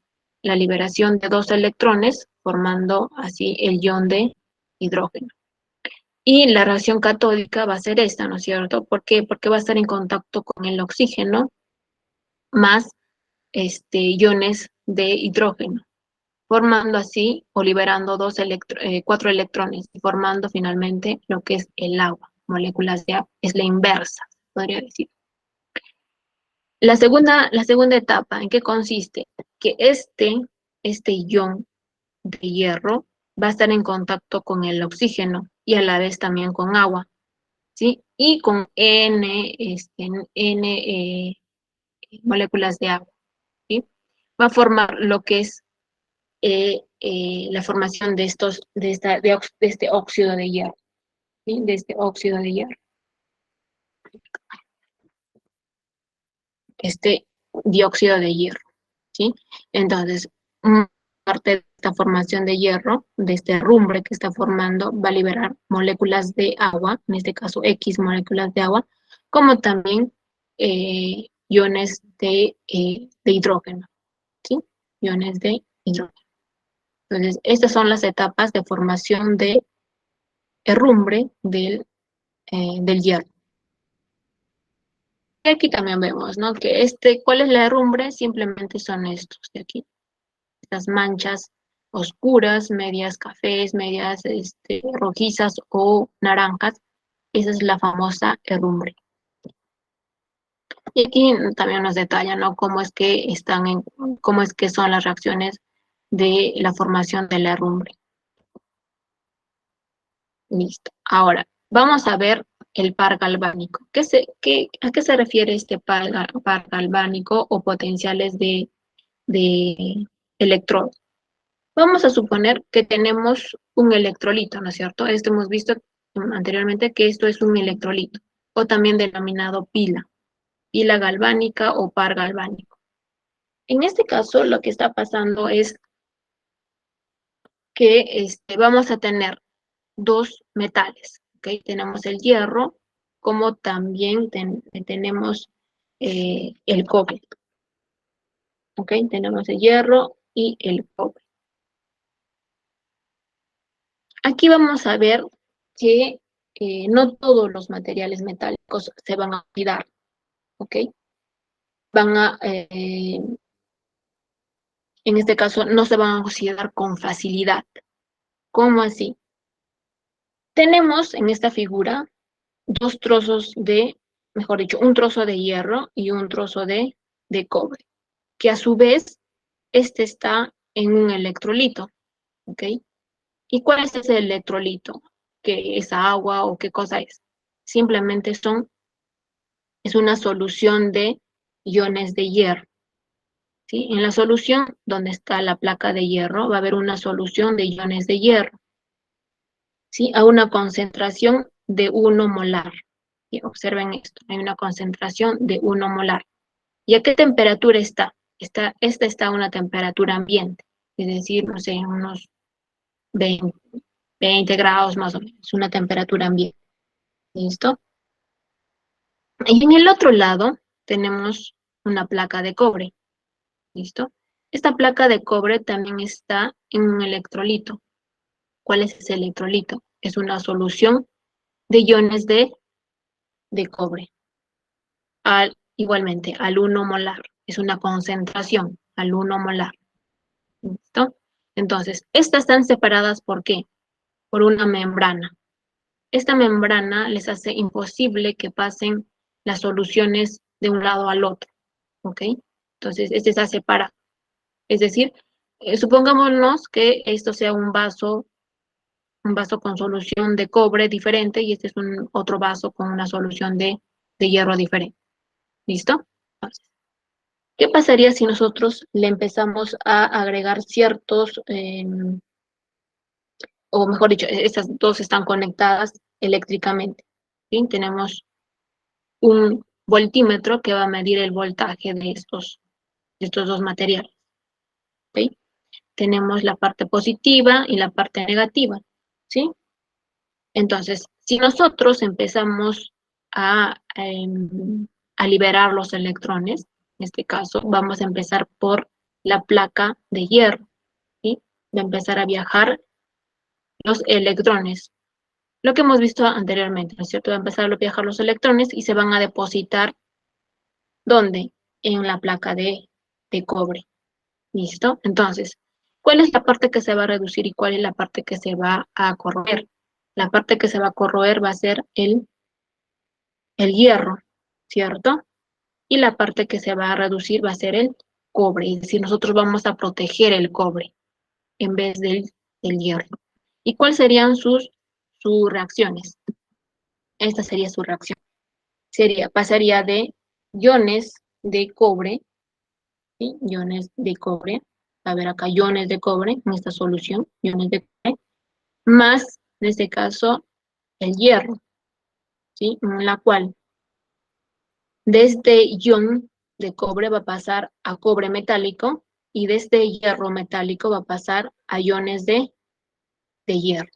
Speaker 1: la liberación de dos electrones, formando así el ion de hidrógeno. Y la reacción catódica va a ser esta, ¿no es cierto? ¿Por qué? Porque va a estar en contacto con el oxígeno más iones de hidrógeno, formando así o liberando cuatro electrones y formando finalmente lo que es el agua, moléculas de agua. Es la inversa, podría decir. La segunda etapa, ¿en qué consiste? Que este ion de hierro va a estar en contacto con el oxígeno y a la vez también con agua, ¿sí? Y con moléculas de agua, ¿sí? Va a formar lo que es la formación de este óxido de hierro, ¿sí? De este óxido de hierro. Este dióxido de hierro, ¿sí? Entonces, parte de esta formación de hierro, de este herrumbre que está formando, va a liberar moléculas de agua, en este caso X moléculas de agua, como también iones de hidrógeno, ¿sí? Iones de hidrógeno. Entonces, estas son las etapas de formación de herrumbre del hierro. Y aquí también vemos, ¿no? Que ¿cuál es la herrumbre? Simplemente son estos de aquí. Estas manchas oscuras, medias cafés, medias rojizas o naranjas. Esa es la famosa herrumbre. Y aquí también nos detalla, ¿no? Cómo es que son las reacciones de la formación de la herrumbre. Listo. Ahora, vamos a ver el par galvánico. ¿A qué se refiere este par galvánico o potenciales de electrodos? Vamos a suponer que tenemos un electrolito, ¿no es cierto? Esto hemos visto anteriormente que esto es un electrolito, o también denominado pila galvánica o par galvánico. En este caso, lo que está pasando es que vamos a tener dos metales, ¿ok? Tenemos el hierro, como también tenemos el cobre, ¿ok? Tenemos el hierro y el cobre. Aquí vamos a ver que no todos los materiales metálicos se van a oxidar, ¿ok? En este caso, no se van a oxidar con facilidad. ¿Cómo así? Tenemos en esta figura dos trozos mejor dicho, un trozo de hierro y un trozo de cobre, que a su vez, este está en un electrolito, ¿ok? ¿Y cuál es ese electrolito? ¿Qué es agua o qué cosa es? Simplemente es una solución de iones de hierro, ¿sí? En la solución donde está la placa de hierro va a haber una solución de iones de hierro, ¿sí? A una concentración de 1 molar. Y observen esto, hay una concentración de 1 molar. ¿Y a qué temperatura está? Esta está a una temperatura ambiente, es decir, no sé, unos 20 grados más o menos, una temperatura ambiente. ¿Listo? Y en el otro lado tenemos una placa de cobre. ¿Listo? Esta placa de cobre también está en un electrolito. ¿Cuál es ese electrolito? Es una solución de iones de cobre. Igualmente, al 1 molar. Es una concentración al 1 molar. ¿Listo? Entonces, estas están separadas ¿por qué? Por una membrana. Esta membrana les hace imposible que pasen las soluciones de un lado al otro. ¿Ok? Entonces, este se separa. Es decir, supongámonos que esto sea un vaso con solución de cobre diferente y este es un otro vaso con una solución de hierro diferente. ¿Listo? Entonces, ¿qué pasaría si nosotros le empezamos a agregar ciertos, o mejor dicho, estas dos están conectadas eléctricamente? ¿Sí? Tenemos un voltímetro que va a medir el voltaje de estos dos materiales. ¿Ok? Tenemos la parte positiva y la parte negativa. ¿Sí? Entonces, si nosotros empezamos a liberar los electrones, en este caso, vamos a empezar por la placa de hierro, ¿sí? Va a empezar a viajar los electrones. Lo que hemos visto anteriormente, ¿no es cierto? Va a empezar a viajar los electrones y se van a depositar, ¿dónde? En la placa de cobre. ¿Listo? Entonces, ¿cuál es la parte que se va a reducir y cuál es la parte que se va a corroer? La parte que se va a corroer va a ser el hierro, ¿cierto? Y la parte que se va a reducir va a ser el cobre, es decir, nosotros vamos a proteger el cobre en vez del hierro. ¿Y cuáles serían sus reacciones? Esta sería su reacción. Pasaría de iones de cobre, ¿sí? Iones de cobre, a ver acá, iones de cobre en esta solución, iones de cobre, más, en este caso, el hierro, ¿sí? En la cual de este ion de cobre va a pasar a cobre metálico y de este hierro metálico va a pasar a iones de hierro.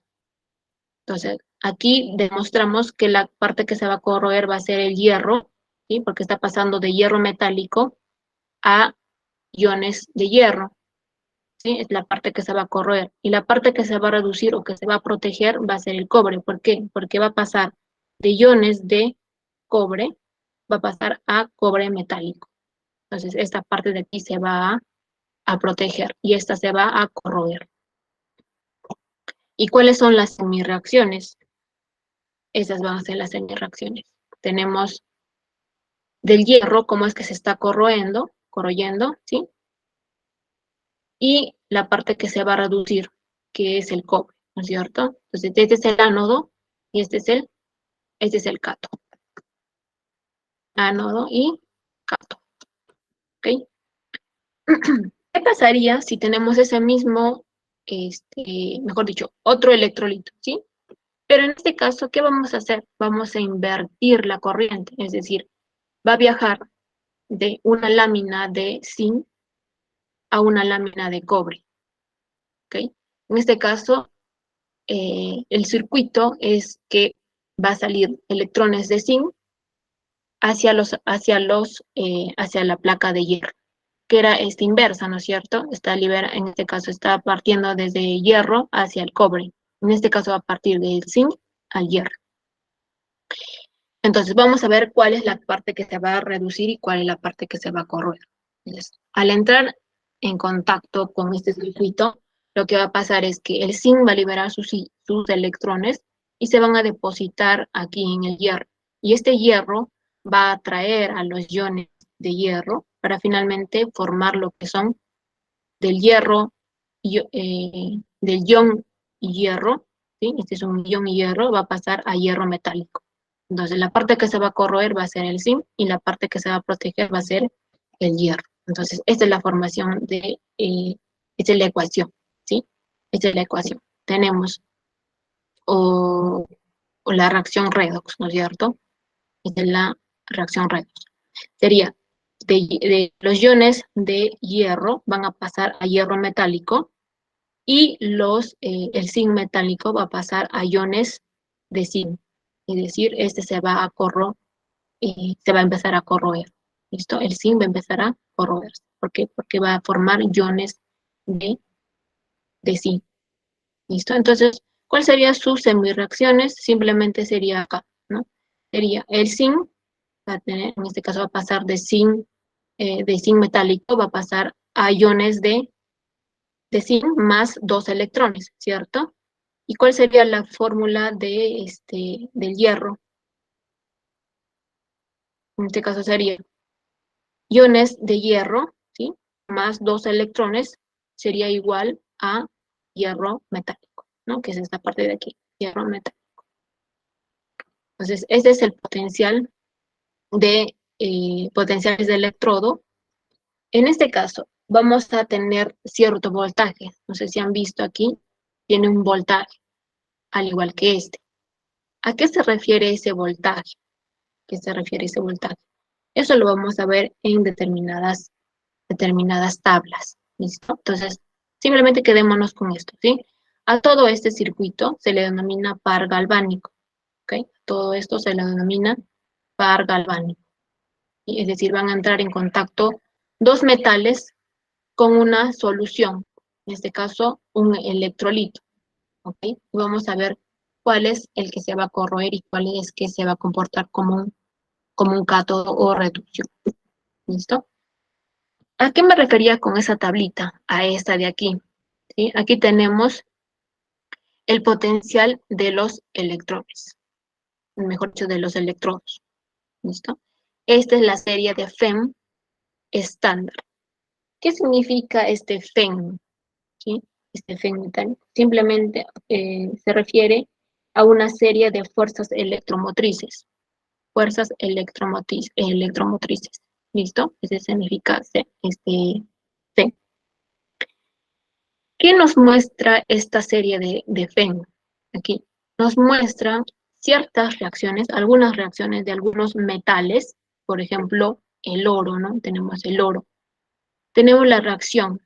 Speaker 1: Entonces, aquí demostramos que la parte que se va a corroer va a ser el hierro, ¿sí? Porque está pasando de hierro metálico a iones de hierro, ¿sí? Es la parte que se va a corroer. Y la parte que se va a reducir o que se va a proteger va a ser el cobre. ¿Por qué? Porque va a pasar de iones de cobre, va a pasar a cobre metálico. Entonces, esta parte de aquí se va a proteger y esta se va a corroer. ¿Y cuáles son las semireacciones? Esas van a ser las semireacciones. Tenemos del hierro, cómo es que se está corroyendo, ¿sí? Y la parte que se va a reducir, que es el cobre, ¿no es cierto? Entonces, este es el ánodo y este es el Este es el cátodo. Ánodo y cátodo. ¿Ok? ¿Qué pasaría si tenemos ese mismo, mejor dicho, otro electrolito, ¿sí? Pero en este caso, ¿qué vamos a hacer? Vamos a invertir la corriente, es decir, va a viajar de una lámina de zinc a una lámina de cobre, ¿ok? En este caso, el circuito es que va a salir electrones de zinc hacia la placa de hierro, que era esta inversa, ¿no es cierto? En este caso está partiendo desde hierro hacia el cobre. En este caso va a partir del zinc al hierro. Entonces vamos a ver cuál es la parte que se va a reducir y cuál es la parte que se va a corroer. Entonces, al entrar en contacto con este circuito, lo que va a pasar es que el zinc va a liberar sus electrones y se van a depositar aquí en el hierro. Y este hierro va a atraer a los iones de hierro para finalmente formar lo que son del hierro, del ion hierro, ¿sí? Este es un ion hierro, va a pasar a hierro metálico. Entonces, la parte que se va a corroer va a ser el zinc y la parte que se va a proteger va a ser el hierro. Entonces, esta es la formación esta es la ecuación, ¿sí? Esta es la ecuación. Tenemos o la reacción redox, ¿no es cierto? Esta es la reacción redox. Sería de los iones de hierro van a pasar a hierro metálico y el zinc metálico va a pasar a iones de zinc. Es decir, este se va a empezar a corroer. ¿Listo? El zinc va a empezar a corroerse. ¿Por qué? Porque va a formar iones de, de zinc. ¿Listo? Entonces, ¿cuál serían sus semireacciones? Simplemente sería acá, ¿no? Sería el zinc, en este caso va a pasar de zinc metálico, va a pasar a iones de zinc más dos electrones, ¿cierto? ¿Y cuál sería la fórmula del hierro? En este caso sería iones de hierro, ¿sí? Más dos electrones sería igual a hierro metálico, ¿no? Que es esta parte de aquí, hierro metálico. Entonces, este es el potenciales de electrodo. En este caso, vamos a tener cierto voltaje. No sé si han visto aquí, tiene un voltaje, al igual que este. ¿A qué se refiere ese voltaje? ¿Qué se refiere ese voltaje? Eso lo vamos a ver en determinadas tablas. ¿Listo? Entonces, simplemente quedémonos con esto, ¿sí? A todo este circuito se le denomina par galvánico, ¿ok? Todo esto se le denomina par galvánico. Es decir, van a entrar en contacto dos metales con una solución, en este caso un electrolito, ¿ok? Y vamos a ver cuál es el que se va a corroer y cuál es que se va a comportar como un cátodo o reducción. ¿Listo? ¿A qué me refería con esa tablita? A esta de aquí, ¿sí? Aquí tenemos el potencial de los electrones, mejor dicho, de los electrodos. ¿Listo? Esta es la serie de FEM estándar. ¿Qué significa este FEM? ¿Sí? Este FEM metálico. Simplemente se refiere a una serie de fuerzas electromotrices. Fuerzas electromotrices. ¿Listo? Ese significa FEM. ¿Qué nos muestra esta serie de FEM? Aquí nos muestra ciertas reacciones, algunas reacciones de algunos metales, por ejemplo, el oro, ¿no? Tenemos el oro. Tenemos la reacción,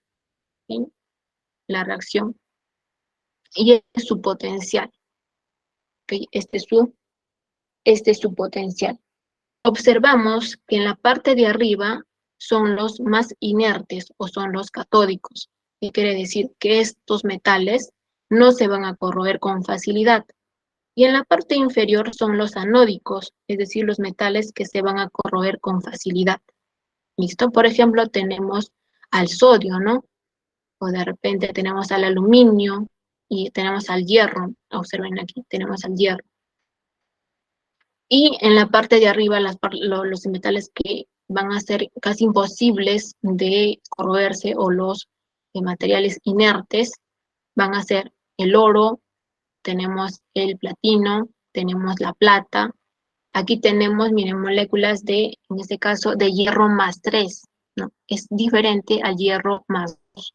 Speaker 1: ¿sí? La reacción. Y es su potencial, ¿ok? Este es su potencial. Observamos que en la parte de arriba son los más inertes o son los catódicos. ¿Qué quiere decir? Que estos metales no se van a corroer con facilidad. Y en la parte inferior son los anódicos, es decir, los metales que se van a corroer con facilidad. ¿Listo? Por ejemplo, tenemos al sodio, ¿no? O de repente tenemos al aluminio y tenemos al hierro. Observen aquí, tenemos al hierro. Y en la parte de arriba, los metales que van a ser casi imposibles de corroerse o los materiales inertes van a ser el oro, tenemos el platino, tenemos la plata Aquí tenemos, miren, moléculas de, en este caso, de hierro más 3, ¿no? Es diferente al hierro más 2,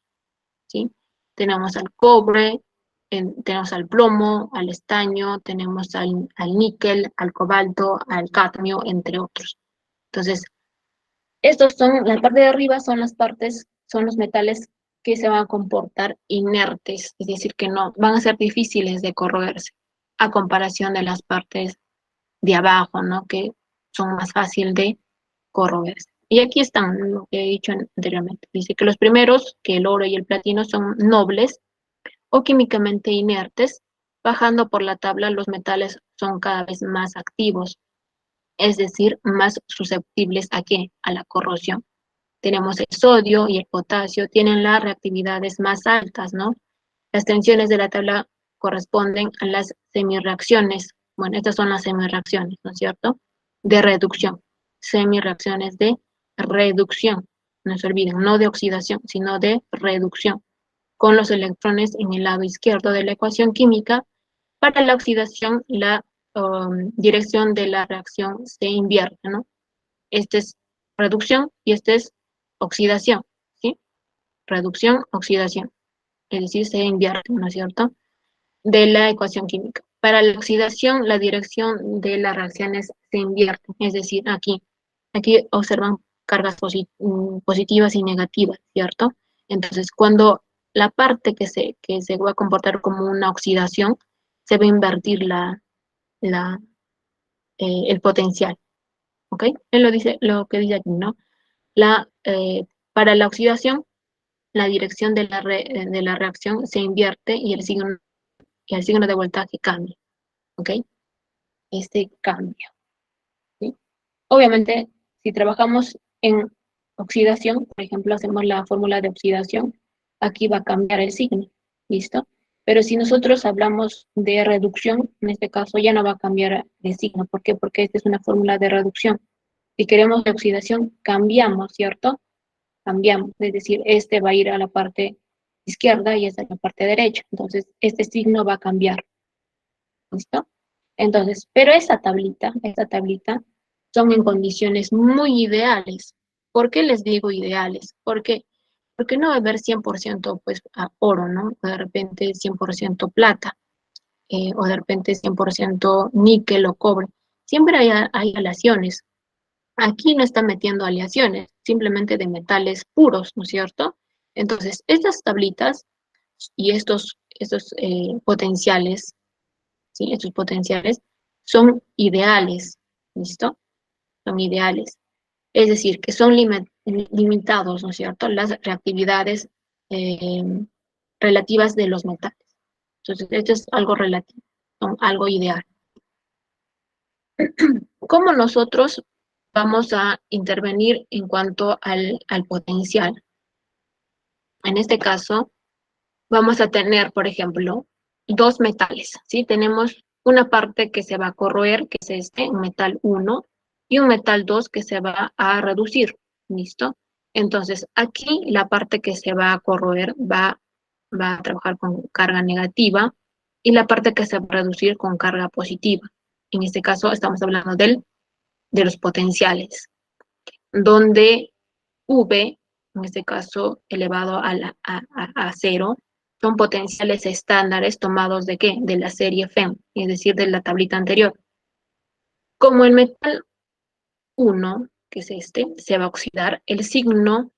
Speaker 1: ¿sí? Tenemos al cobre, tenemos al plomo, al estaño, tenemos al níquel, al cobalto, al cadmio, entre otros. Entonces, estos son, la parte de arriba son las partes, son los metales que se van a comportar inertes, es decir, que no, van a ser difíciles de corroerse, a comparación de las partes de abajo, ¿no? Que son más fáciles de corroerse. Y aquí están lo que he dicho anteriormente. Dice que los primeros, que el oro y el platino, son nobles o químicamente inertes. Bajando por la tabla, los metales son cada vez más activos, es decir, más susceptibles ¿a qué? A la corrosión. Tenemos el sodio y el potasio, tienen las reactividades más altas, ¿no? Las tensiones de la tabla corresponden a las semirreacciones. Bueno, estas son las semirreacciones, ¿no es cierto? De reducción. Semirreacciones de reducción. No se olviden, no de oxidación, sino de reducción. Con los electrones en el lado izquierdo de la ecuación química, para la oxidación, la dirección de la reacción se invierte, ¿no? Este es reducción y este es oxidación, ¿sí? Reducción, oxidación. Es decir, se invierte, ¿no es cierto? De la ecuación química. Para la oxidación, la dirección de las reacciones se invierte, es decir, aquí observan cargas positivas y negativas, ¿cierto? Entonces, cuando la parte que se va a comportar como una oxidación, se va a invertir la, el potencial, ¿ok? Él lo dice, lo que dice aquí, ¿no? Para la oxidación, la dirección de la reacción se invierte y el signo de voltaje cambia, ¿ok? Este cambia, ¿sí? Obviamente, si trabajamos en oxidación, por ejemplo, hacemos la fórmula de oxidación, aquí va a cambiar el signo, ¿listo? Pero si nosotros hablamos de reducción, en este caso ya no va a cambiar de signo. ¿Por qué? Porque esta es una fórmula de reducción. Si queremos de oxidación, cambiamos, ¿cierto? Cambiamos, es decir, este va a ir a la parte izquierda y esta a la parte derecha. Entonces, este signo va a cambiar, ¿listo? Entonces, pero esta tablita son en condiciones muy ideales. ¿Por qué les digo ideales? Porque no va a haber 100% pues oro, ¿no? De repente 100% plata, o de repente 100% níquel o cobre. Siempre hay aleaciones. Aquí no está metiendo aleaciones, simplemente de metales puros, ¿no es cierto? Entonces, estas tablitas y estos potenciales, ¿sí? Estos potenciales son ideales, ¿listo? Son ideales. Es decir, que son limitados, ¿no es cierto? Las reactividades eh, relativas de los metales. Entonces, esto es algo relativo, son algo ideal. ¿Cómo nosotros vamos a intervenir en cuanto al potencial? En este caso, vamos a tener, por ejemplo, dos metales, ¿sí? Tenemos una parte que se va a corroer, que es un metal 1, y un metal 2 que se va a reducir, ¿listo? Entonces, aquí la parte que se va a corroer va a trabajar con carga negativa y la parte que se va a reducir con carga positiva. En este caso, estamos hablando de los potenciales, donde V, en este caso elevado a cero, son potenciales estándares tomados ¿de qué? De la serie FEM, es decir, de la tablita anterior. Como el metal 1, que es este, se va a oxidar, el signo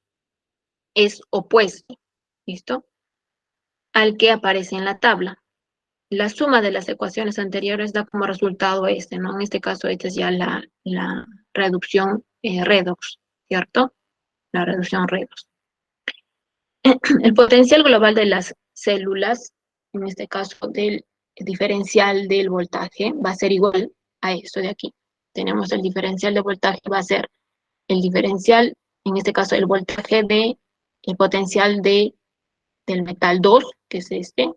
Speaker 1: es opuesto, ¿listo? Al que aparece en la tabla. La suma de las ecuaciones anteriores da como resultado este, ¿no? En este caso, esta es ya la reducción redox, ¿cierto? La reducción redox. El potencial global de las células, en este caso del diferencial del voltaje, va a ser igual a esto de aquí. Tenemos el diferencial de voltaje, va a ser el diferencial, en este caso el voltaje el potencial del metal 2, que es este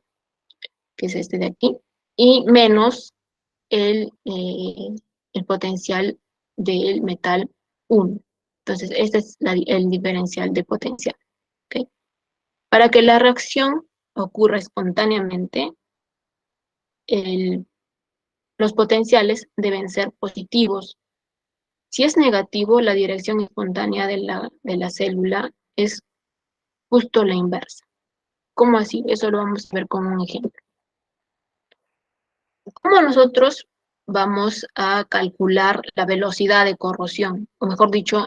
Speaker 1: de aquí, y menos el potencial del metal 1. Entonces, este es el diferencial de potencial. ¿Okay? Para que la reacción ocurra espontáneamente, el los potenciales deben ser positivos. Si es negativo, la dirección espontánea de la célula es justo la inversa. ¿Cómo así? Eso lo vamos a ver con un ejemplo. ¿Cómo nosotros vamos a calcular la velocidad de corrosión? O mejor dicho,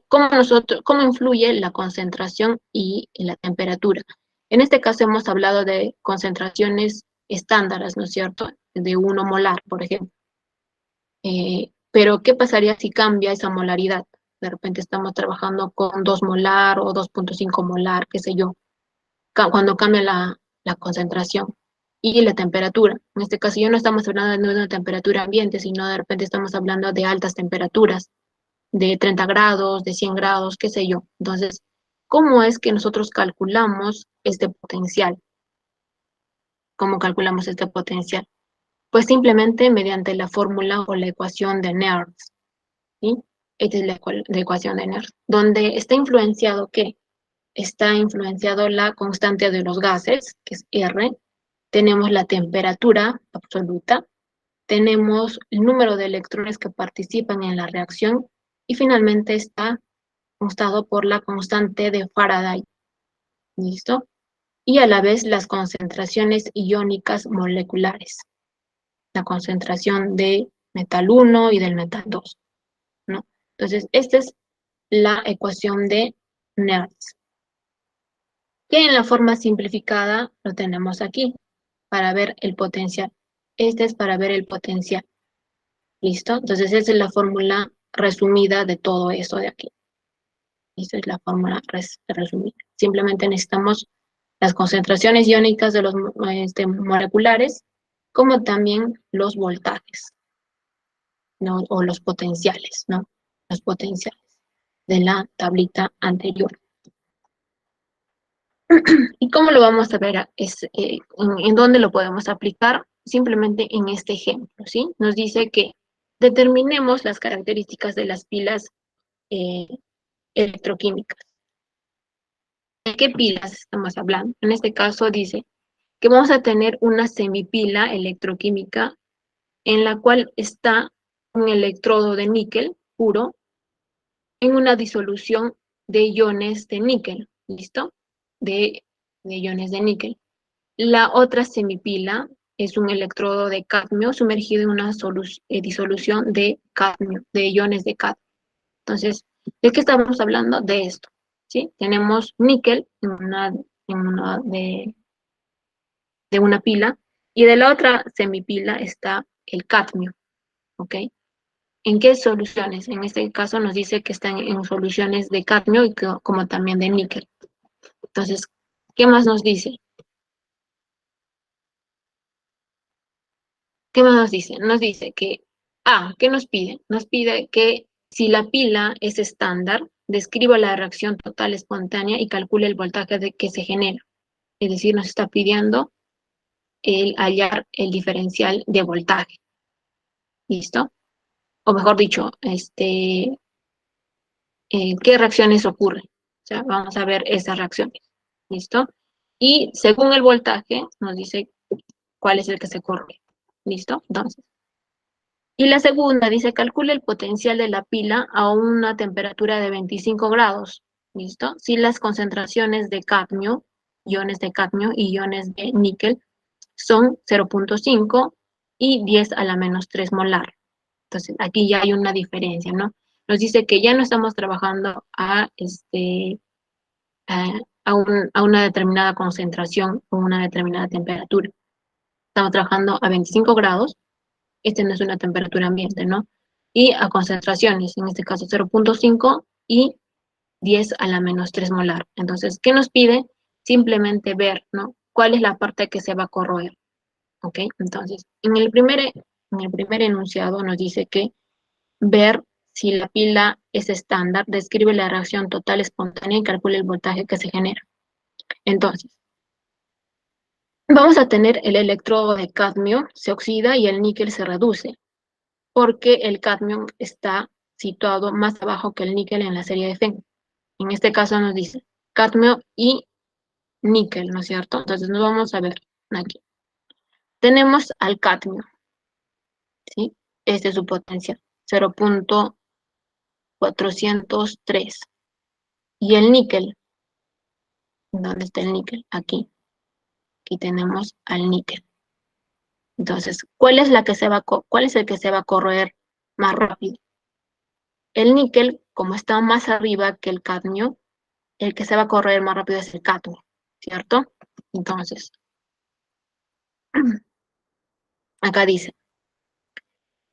Speaker 1: cómo influye la concentración y la temperatura. En este caso hemos hablado de concentraciones estándares, ¿no es cierto? De 1 molar, por ejemplo. Pero, ¿qué pasaría si cambia esa molaridad? De repente estamos trabajando con 2 molar o 2,5 molar, qué sé yo, cuando cambia la concentración y la temperatura. En este caso, ya no estamos hablando de una temperatura ambiente, sino de repente estamos hablando de altas temperaturas, de 30 grados, de 100 grados, qué sé yo. Entonces, ¿cómo es que nosotros calculamos este potencial? ¿Cómo calculamos este potencial? Pues simplemente mediante la fórmula o la ecuación de Nernst, ¿sí? Esta es la ecuación de Nernst, donde está influenciado ¿qué? Está influenciado la constante de los gases, que es R, tenemos la temperatura absoluta, tenemos el número de electrones que participan en la reacción y finalmente está constado por la constante de Faraday. ¿Listo? Y a la vez las concentraciones iónicas moleculares, la concentración de metal 1 y del metal 2, ¿no? Entonces, esta es la ecuación de Nernst, que en la forma simplificada lo tenemos aquí, para ver el potencial. Este es para ver el potencial. ¿Listo? Entonces, esa es la fórmula resumida de todo eso de aquí. Esta es la fórmula resumida. Simplemente necesitamos las concentraciones iónicas de los moleculares, como también los voltajes, ¿no? O los potenciales, ¿no? Los potenciales de la tablita anterior. ¿Y cómo lo vamos a ver? ¿En dónde lo podemos aplicar? Simplemente en este ejemplo, ¿sí? Nos dice que determinemos las características de las pilas eh, electroquímicas. ¿De qué pilas estamos hablando? En este caso dice que vamos a tener una semipila electroquímica en la cual está un electrodo de níquel puro en una disolución de iones de níquel, ¿listo? De iones de níquel. La otra semipila es un electrodo de cadmio sumergido en una disolución de cadmio, de iones de cadmio. Entonces, ¿de qué estamos hablando? De esto, ¿sí? Tenemos níquel de una pila y de la otra semipila está el cadmio, ¿ok? ¿En qué soluciones? En este caso nos dice que están en soluciones de cadmio y como también de níquel. Entonces, ¿qué más nos dice? ¿Qué más nos dice? Nos dice que, ¿qué nos pide? Nos pide que si la pila es estándar, describa la reacción total espontánea y calcule el voltaje que se genera. Es decir, nos está pidiendo el hallar el diferencial de voltaje. ¿Listo? O mejor dicho, ¿qué reacciones ocurren? O sea, vamos a ver esas reacciones. ¿Listo? Y según el voltaje, nos dice cuál es el que se corre. ¿Listo? Entonces, y la segunda dice, calcule el potencial de la pila a una temperatura de 25 grados. ¿Listo? Si las concentraciones de cadmio, iones de cadmio y iones de níquel son 0,5 y 10 a la menos 3 molar. Entonces, aquí ya hay una diferencia, ¿no? Nos dice que ya no estamos trabajando a una determinada concentración o una determinada temperatura. Estamos trabajando a 25 grados, no es una temperatura ambiente, ¿no? Y a concentraciones, en este caso 0,5 y 10 a la menos 3 molar. Entonces, ¿qué nos pide? Simplemente ver, ¿no? ¿Cuál es la parte que se va a corroer? ¿Ok? Entonces, en el primer enunciado nos dice que ver si la pila es estándar, describe la reacción total espontánea y calcula el voltaje que se genera. Entonces, vamos a tener el electrodo de cadmio, se oxida y el níquel se reduce, porque el cadmio está situado más abajo que el níquel en la serie de Fenn. En este caso nos dice cadmio y níquel, ¿no es cierto? Entonces nos vamos a ver aquí. Tenemos al cadmio, ¿sí? Este es su potencia, 0.403. Y el níquel, ¿dónde está el níquel? Aquí. Aquí tenemos al níquel. Entonces, ¿cuál es el que se va a corroer más rápido? El níquel, como está más arriba que el cadmio, el que se va a corroer más rápido es el cadmio, ¿cierto? Entonces, acá dice,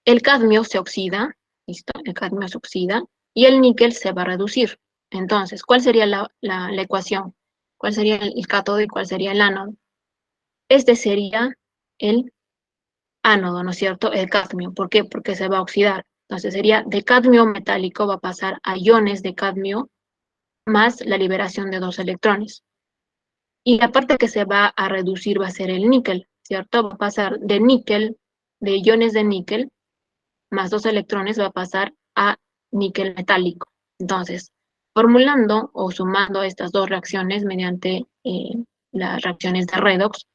Speaker 1: el cadmio se oxida, ¿listo? El cadmio se oxida y el níquel se va a reducir. Entonces, ¿cuál sería la ecuación? ¿Cuál sería el cátodo y cuál sería el ánodo? Este sería el ánodo, ¿no es cierto? El cadmio. ¿Por qué? Porque se va a oxidar. Entonces sería de cadmio metálico va a pasar a iones de cadmio más la liberación de 2 electrones. Y la parte que se va a reducir va a ser el níquel, ¿cierto? Va a pasar de níquel, de iones de níquel, más 2 electrones, va a pasar a níquel metálico. Entonces, formulando o sumando estas dos reacciones mediante las reacciones de redox,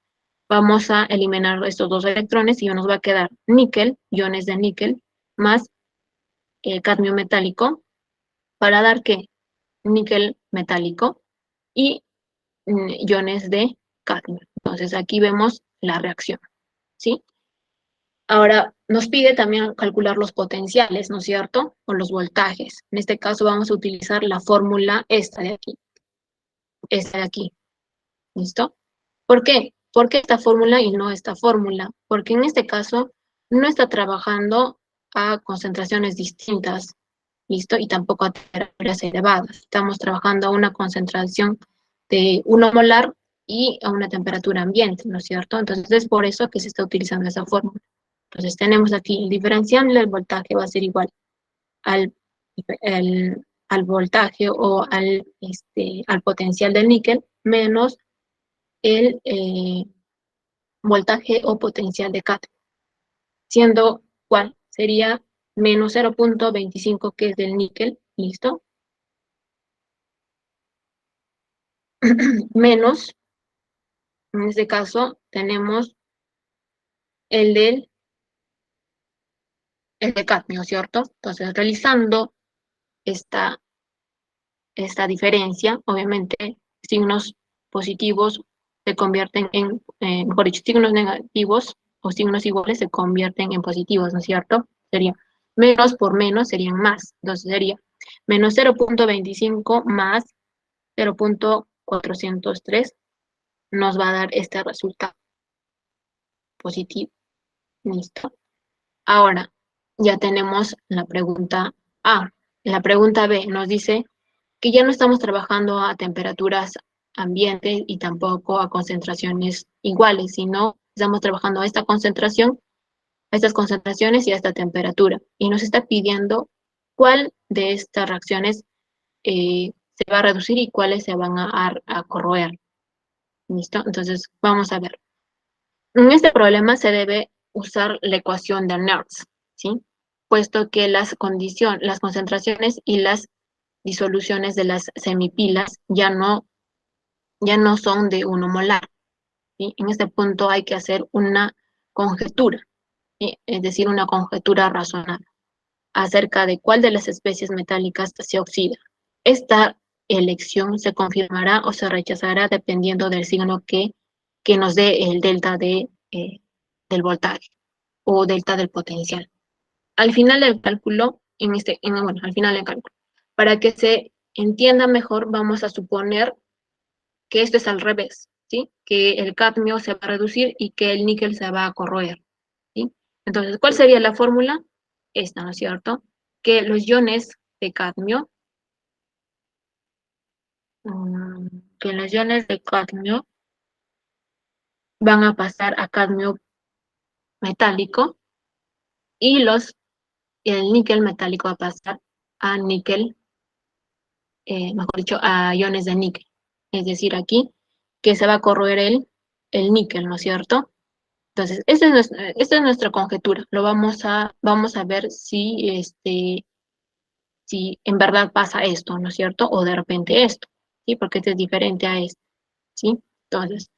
Speaker 1: vamos a eliminar estos 2 electrones y nos va a quedar níquel, iones de níquel, más cadmio metálico, para dar ¿qué? Níquel metálico y iones de cadmio. Entonces aquí vemos la reacción, ¿sí? Ahora nos pide también calcular los potenciales, ¿no es cierto? O los voltajes. En este caso vamos a utilizar la fórmula esta de aquí, ¿listo? ¿Por qué? ¿Por qué esta fórmula y no esta fórmula? Porque en este caso no está trabajando a concentraciones distintas, ¿listo? Y tampoco a temperaturas elevadas. Estamos trabajando a una concentración de 1 molar y a una temperatura ambiente, ¿no es cierto? Entonces es por eso que se está utilizando esa fórmula. Entonces tenemos aquí el diferencial del voltaje va a ser igual al, al voltaje o al potencial del níquel menos el voltaje o potencial de cadmio, siendo cuál sería menos 0.25 que es del níquel, ¿listo? Menos, en este caso, tenemos el el de cadmio, ¿cierto? Entonces, realizando esta, esta diferencia, obviamente, signos positivos se convierten mejor dicho, signos negativos o signos iguales se convierten en positivos, ¿no es cierto? Sería menos por menos serían más. Entonces sería menos 0.25 más 0.403 nos va a dar este resultado positivo. ¿Listo? Ahora ya tenemos la pregunta A. La pregunta B nos dice que ya no estamos trabajando a temperaturas ambiente y tampoco a concentraciones iguales, sino estamos trabajando a esta concentración, a estas concentraciones y a esta temperatura. Y nos está pidiendo cuál de estas reacciones se va a reducir y cuáles se van a corroer. ¿Listo? Entonces, vamos a ver. En este problema se debe usar la ecuación de Nernst, ¿sí? Puesto que las concentraciones y las disoluciones de las semipilas ya no son de 1 molar, ¿sí? En este punto hay que hacer una conjetura, ¿sí? Es decir, una conjetura razonable acerca de cuál de las especies metálicas se oxida. Esta elección se confirmará o se rechazará dependiendo del signo que nos dé el delta del voltaje o delta del potencial. Al final del cálculo, bueno, al final del cálculo, para que se entienda mejor, vamos a suponer que esto es al revés, ¿sí? Que el cadmio se va a reducir y que el níquel se va a corroer, ¿sí? Entonces, ¿cuál sería la fórmula? Esta, ¿no es cierto? Que los iones de cadmio, que los iones de cadmio van a pasar a cadmio metálico y el níquel metálico va a pasar a níquel, mejor dicho, a iones de níquel. Es decir, aquí que se va a corroer el níquel, ¿no es cierto? Entonces, esta es nuestra conjetura. Vamos a ver si en verdad pasa esto, ¿no es cierto? O de repente esto, ¿sí? Porque este es diferente a esto, ¿sí? Entonces,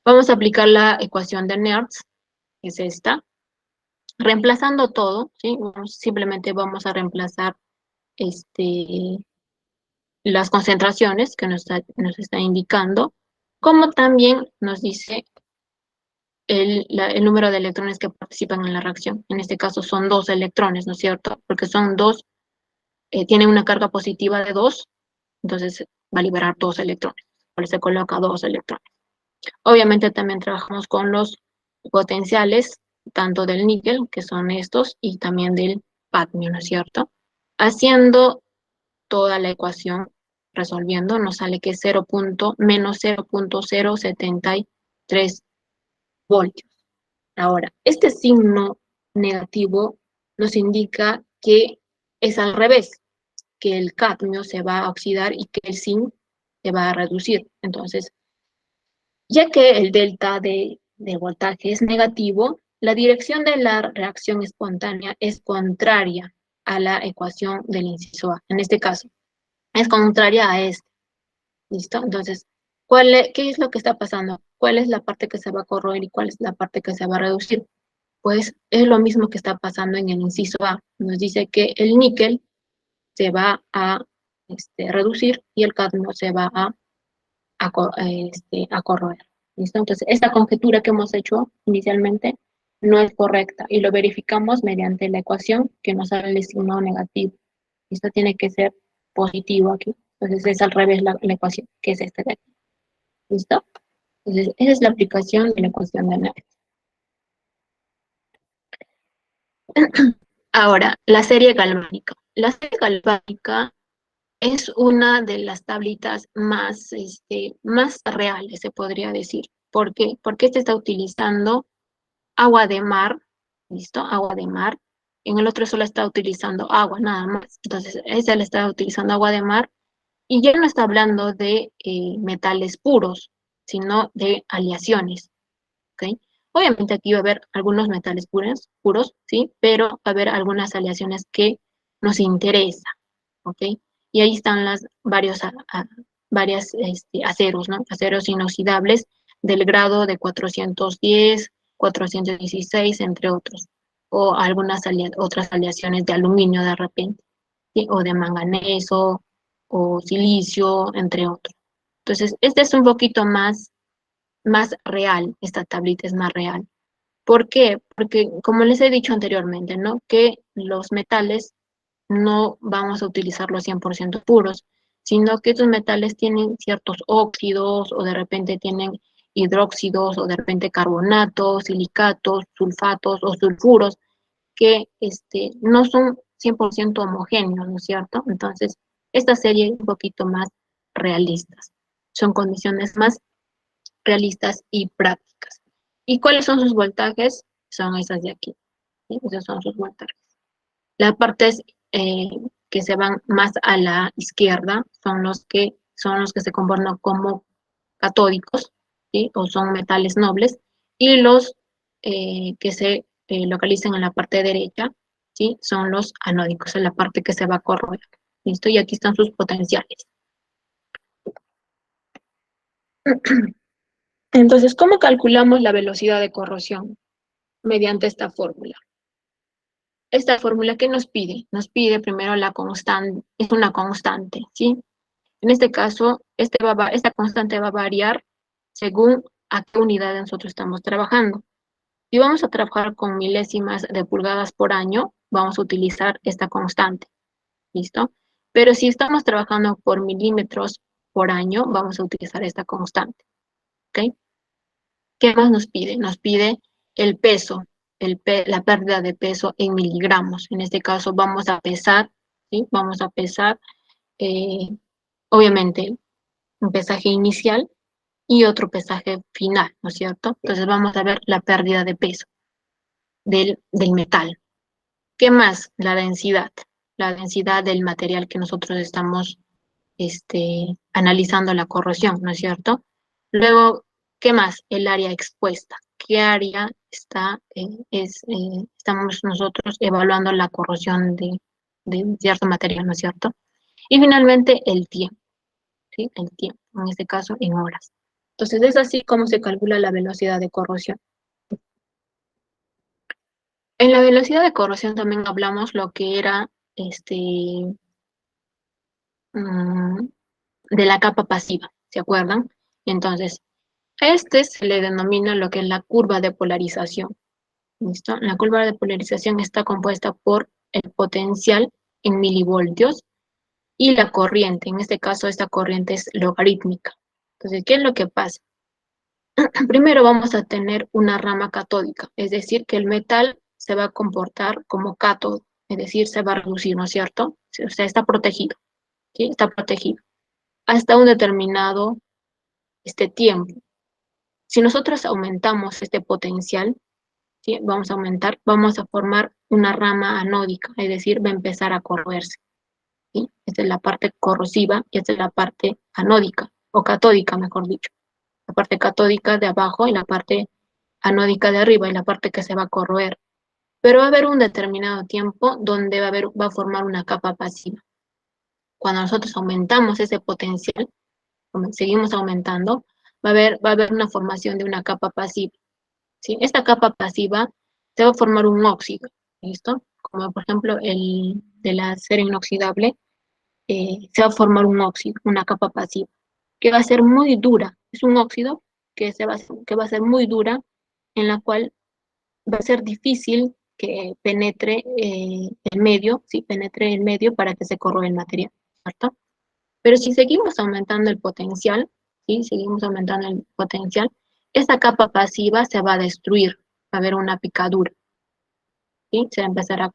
Speaker 1: vamos a aplicar la ecuación de Nernst es esta, reemplazando todo, ¿sí? Simplemente vamos a reemplazar las concentraciones que nos está indicando, como también nos dice el número de electrones que participan en la reacción. En este caso son 2 electrones, ¿no es cierto? Porque son dos, tienen una carga positiva de 2, entonces va a liberar 2 electrones. Por eso se coloca 2 electrones. Obviamente también trabajamos con los potenciales, tanto del níquel, que son estos, y también del cadmio, ¿no es cierto? Haciendo toda la ecuación, resolviendo, nos sale que es menos 0.073 voltios. Ahora, este signo negativo nos indica que es al revés, que el cadmio se va a oxidar y que el zinc se va a reducir. Entonces, ya que el delta de voltaje es negativo, la dirección de la reacción espontánea es contraria a la ecuación del inciso A. En este caso, es contraria a este. ¿Listo? Entonces, ¿qué es lo que está pasando? ¿Cuál es la parte que se va a corroer y cuál es la parte que se va a reducir? Pues es lo mismo que está pasando en el inciso A. Nos dice que el níquel se va a reducir y el cadmio se va a corroer. ¿Listo? Entonces, esta conjetura que hemos hecho inicialmente no es correcta y lo verificamos mediante la ecuación que nos sale el signo negativo. Esto tiene que ser positivo aquí. Entonces, es al revés la ecuación, que es esta de aquí. ¿Listo? Entonces, esa es la aplicación de la ecuación de análisis. Ahora, la serie galvánica. La serie galvánica es una de las tablitas más reales, se podría decir. ¿Por qué? Porque este está utilizando agua de mar, ¿listo? Agua de mar. En el otro solo está utilizando agua, nada más. Entonces, ese le está utilizando agua de mar y ya no está hablando de metales puros, sino de aleaciones, ¿ok? Obviamente aquí va a haber algunos metales puros, ¿sí? Pero va a haber algunas aleaciones que nos interesan, ¿ok? Y ahí están varias aceros, ¿no? Aceros inoxidables del grado de 410, 416, entre otros. O algunas otras aleaciones de aluminio de repente, ¿sí? O de manganeso, o silicio, entre otros. Entonces, este es un poquito más real, esta tablita es más real. ¿Por qué? Porque, como les he dicho anteriormente, ¿no? Que los metales no vamos a utilizarlos 100% puros, sino que estos metales tienen ciertos óxidos o de repente tienen hidróxidos o de repente carbonatos, silicatos, sulfatos o sulfuros que no son 100% homogéneos, ¿no es cierto? Entonces, esta serie es un poquito más realistas. Son condiciones más realistas y prácticas. ¿Y cuáles son sus voltajes? Son esas de aquí. ¿Sí? Esos son sus voltajes. Las partes que se van más a la izquierda son los que se comportan como catódicos, ¿sí? O son metales nobles, y los que se localizan en la parte derecha, ¿sí? Son los anódicos, en la parte que se va a corroer. ¿Listo? Y aquí están sus potenciales. Entonces, ¿cómo calculamos la velocidad de corrosión? Mediante esta fórmula. Esta fórmula, ¿qué nos pide? Nos pide primero la constante, es una constante, ¿sí? En este caso, esta constante va a variar según a qué unidad nosotros estamos trabajando. Si vamos a trabajar con milésimas de pulgadas por año, vamos a utilizar esta constante, ¿listo? Pero si estamos trabajando por milímetros por año, vamos a utilizar esta constante, ¿ok? ¿Qué más nos pide? Nos pide el peso, la pérdida de peso en miligramos. En este caso vamos a pesar, ¿sí? Vamos a pesar, eh, obviamente, un pesaje inicial y otro pesaje final, ¿no es cierto? Entonces vamos a ver la pérdida de peso del metal. ¿Qué más? La densidad del material que nosotros estamos analizando la corrosión, ¿no es cierto? Luego, ¿qué más? El área expuesta. ¿Qué área estamos nosotros evaluando la corrosión de cierto material, ¿no es cierto? Y finalmente, el tiempo, ¿sí? El tiempo, en este caso, en horas. Entonces, es así como se calcula la velocidad de corrosión. En la velocidad de corrosión también hablamos lo que era mm, de la capa pasiva, ¿se acuerdan? Entonces, a este se le denomina lo que es la curva de polarización. ¿Listo? La curva de polarización está compuesta por el potencial en milivoltios y la corriente. En este caso, esta corriente es logarítmica. Entonces, ¿qué es lo que pasa? Primero vamos a tener una rama catódica, es decir, que el metal se va a comportar como cátodo, es decir, se va a reducir, ¿no es cierto? O sea, está protegido, ¿sí? Está protegido hasta un determinado tiempo. Si nosotros aumentamos este potencial, ¿sí? Vamos a aumentar, vamos a formar una rama anódica, es decir, va a empezar a corroerse, ¿sí? Esta es la parte corrosiva y esta es la parte anódica, o catódica, mejor dicho. La parte catódica de abajo y la parte anódica de arriba y la parte que se va a corroer. Pero va a haber un determinado tiempo donde va a formar una capa pasiva. Cuando nosotros aumentamos ese potencial, seguimos aumentando, va a haber una formación de una capa pasiva, ¿sí? Esta capa pasiva se va a formar un óxido, ¿listo? Como por ejemplo el de la cera inoxidable, se va a formar un óxido, una capa pasiva, que va a ser muy dura. Es un óxido que va a ser muy dura, en la cual va a ser difícil que penetre el medio, sí, penetre el medio para que se corroa el material, ¿cierto? Pero si seguimos aumentando el potencial, ¿sí? Seguimos aumentando el potencial, esta capa pasiva se va a destruir, va a haber una picadura, ¿sí? Se va a empezar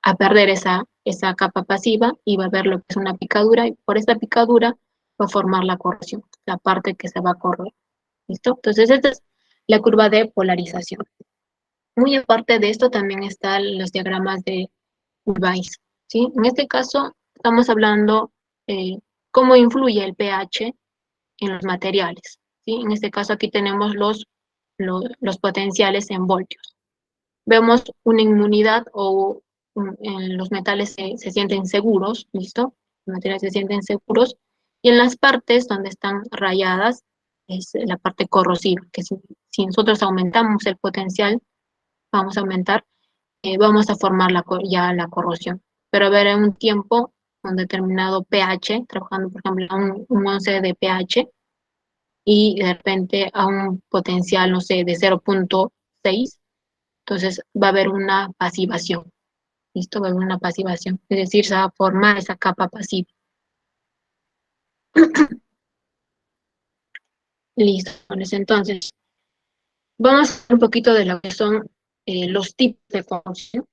Speaker 1: a perder esa capa pasiva y va a haber lo que es una picadura, y por esta picadura va a formar la corrosión, la parte que se va a corroer, ¿listo? Entonces, esta es la curva de polarización. Muy aparte de esto, también están los diagramas de Weiss, ¿sí? En este caso, estamos hablando cómo influye el pH en los materiales, ¿sí? En este caso, aquí tenemos los potenciales en voltios. Vemos una inmunidad o en los metales se sienten seguros, ¿listo? Los materiales se sienten seguros. Y en las partes donde están rayadas es la parte corrosiva, que si nosotros aumentamos el potencial, vamos a aumentar, vamos a formar ya la corrosión. Pero a ver, en un tiempo, un determinado pH, trabajando por ejemplo a un 11 de pH, y de repente a un potencial, no sé, de 0,6, entonces va a haber una pasivación. ¿Listo? Va a haber una pasivación. Es decir, se va a formar esa capa pasiva. Listo. Entonces, vamos a hablar un poquito de lo que son los tipos de corrosión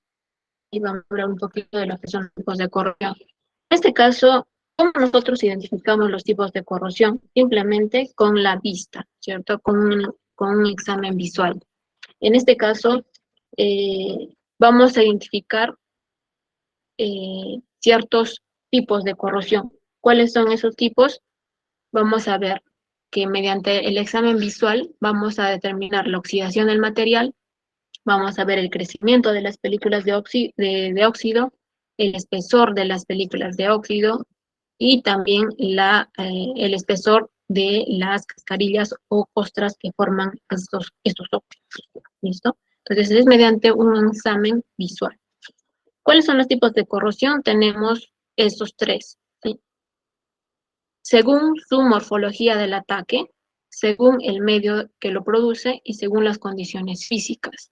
Speaker 1: y vamos a hablar un poquito de lo que son los tipos de corrosión. En este caso, ¿cómo nosotros identificamos los tipos de corrosión? Simplemente con la vista, ¿cierto? Con un examen visual. En este caso, vamos a identificar ciertos tipos de corrosión. ¿Cuáles son esos tipos? Vamos a ver que mediante el examen visual vamos a determinar la oxidación del material, vamos a ver el crecimiento de las películas de óxido, el espesor de las películas de óxido y también el espesor de las cascarillas o costras que forman estos óxidos. ¿Listo? Entonces es mediante un examen visual. ¿Cuáles son los tipos de corrosión? Tenemos estos tres, ¿sí? Según su morfología del ataque, según el medio que lo produce y según las condiciones físicas.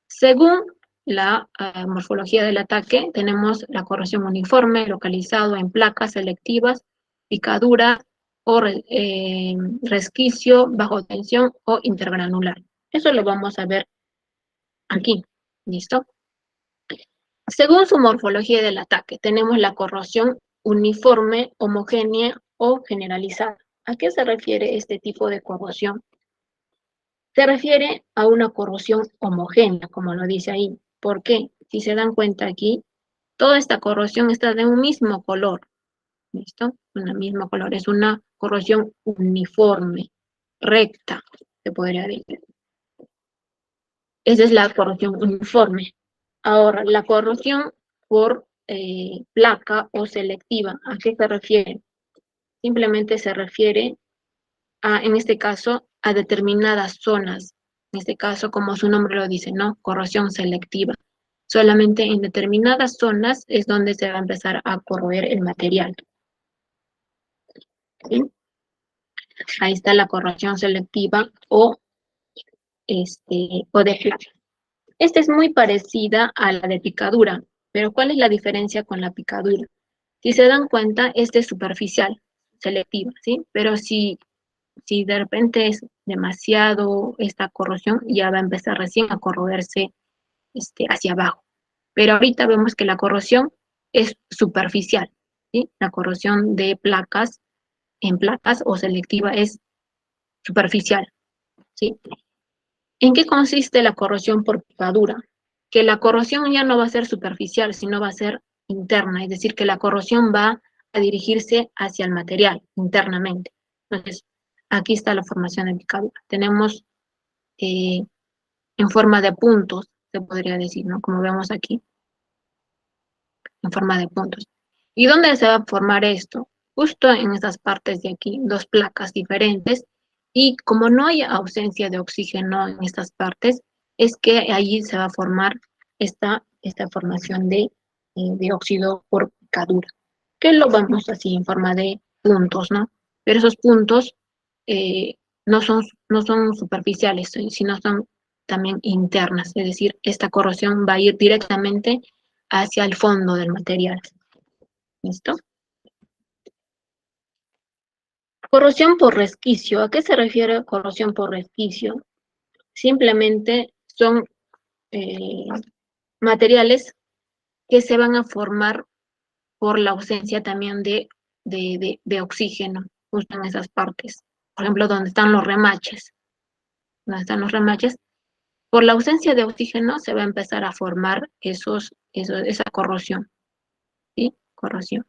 Speaker 1: Según la morfología del ataque, tenemos la corrosión uniforme, localizado en placas selectivas, picadura o resquicio, bajo tensión o intergranular. Eso lo vamos a ver aquí. ¿Listo? Según su morfología del ataque, tenemos la corrosión uniforme, homogénea o generalizada. ¿A qué se refiere este tipo de corrosión? Se refiere a una corrosión homogénea, como lo dice ahí. ¿Por qué? Si se dan cuenta aquí, toda esta corrosión está de un mismo color. ¿Listo? Un mismo color. Es una corrosión uniforme, recta, se podría decir. Esa es la corrosión uniforme. Ahora, la corrosión por placa o selectiva, ¿a qué se refiere? Simplemente se refiere a, en este caso, a determinadas zonas. En este caso, como su nombre lo dice, ¿no? Corrosión selectiva. Solamente en determinadas zonas es donde se va a empezar a corroer el material. ¿Sí? Ahí está la corrosión selectiva o de placa. Esta es muy parecida a la de picadura, pero ¿cuál es la diferencia con la picadura? Si se dan cuenta, esta es superficial, selectiva, ¿sí? Pero si de repente es demasiado esta corrosión, ya va a empezar recién a corroerse hacia abajo. Pero ahorita vemos que la corrosión es superficial, ¿sí? La corrosión de placas en placas o selectiva es superficial, ¿sí? ¿En qué consiste la corrosión por picadura? Que la corrosión ya no va a ser superficial, sino va a ser interna, es decir, que la corrosión va a dirigirse hacia el material internamente. Entonces, aquí está la formación de picadura. Tenemos en forma de puntos, se podría decir, ¿no? Como vemos aquí, en forma de puntos. ¿Y dónde se va a formar esto? Justo en estas partes de aquí, dos placas diferentes, y como no hay ausencia de oxígeno en estas partes, es que allí se va a formar esta formación de dióxido por picadura, que lo vemos así en forma de puntos, ¿no? Pero esos puntos eh, no son superficiales, sino son también internas, es decir, esta corrosión va a ir directamente hacia el fondo del material. ¿Listo? Corrosión por resquicio. ¿A qué se refiere corrosión por resquicio? Simplemente son eh, materiales que se van a formar por la ausencia también de oxígeno, justo en esas partes. Por ejemplo, donde están los remaches, por la ausencia de oxígeno se va a empezar a formar esa corrosión, ¿sí? Corrosión.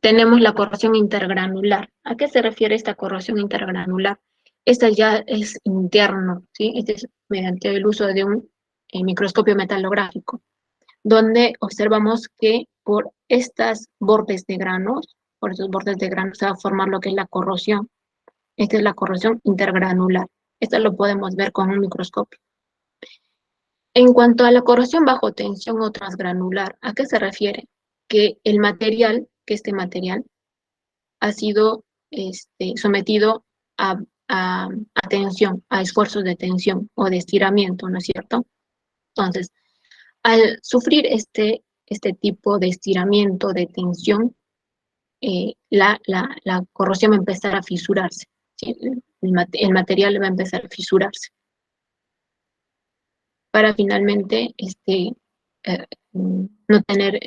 Speaker 1: Tenemos la corrosión intergranular. ¿A qué se refiere esta corrosión intergranular? Esta ya es interno, ¿sí? Este es mediante el uso de un microscopio metalográfico, donde observamos que por estos bordes de granos se va a formar lo que es la corrosión. Esta es la corrosión intergranular. Esta lo podemos ver con un microscopio. En cuanto a la corrosión bajo tensión o transgranular, ¿a qué se refiere? Que este material ha sido sometido a, a tensión, a esfuerzos de tensión o de estiramiento, ¿no es cierto? Entonces, al sufrir este tipo de estiramiento, de tensión, la corrosión va a empezar a fisurarse, ¿sí? El material va a empezar a fisurarse para finalmente no tener,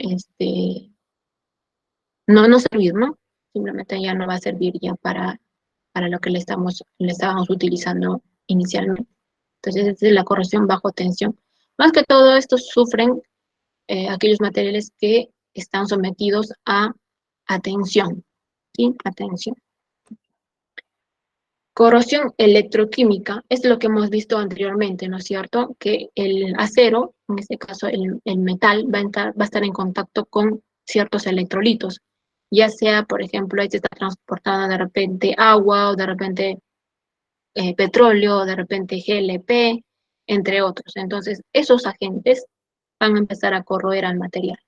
Speaker 1: no servir, ¿no? Simplemente ya no va a servir ya para lo que le estábamos utilizando inicialmente. Entonces, esa es la corrosión bajo tensión. Más que todo esto sufren aquellos materiales que están sometidos a tensión, ¿sí? A tensión. Corrosión electroquímica es lo que hemos visto anteriormente, ¿no es cierto? Que el acero, en este caso el metal, va a estar en contacto con ciertos electrolitos, ya sea, por ejemplo, ahí se está transportando de repente agua o de repente petróleo, de repente GLP, entre otros. Entonces, esos agentes van a empezar a corroer al material.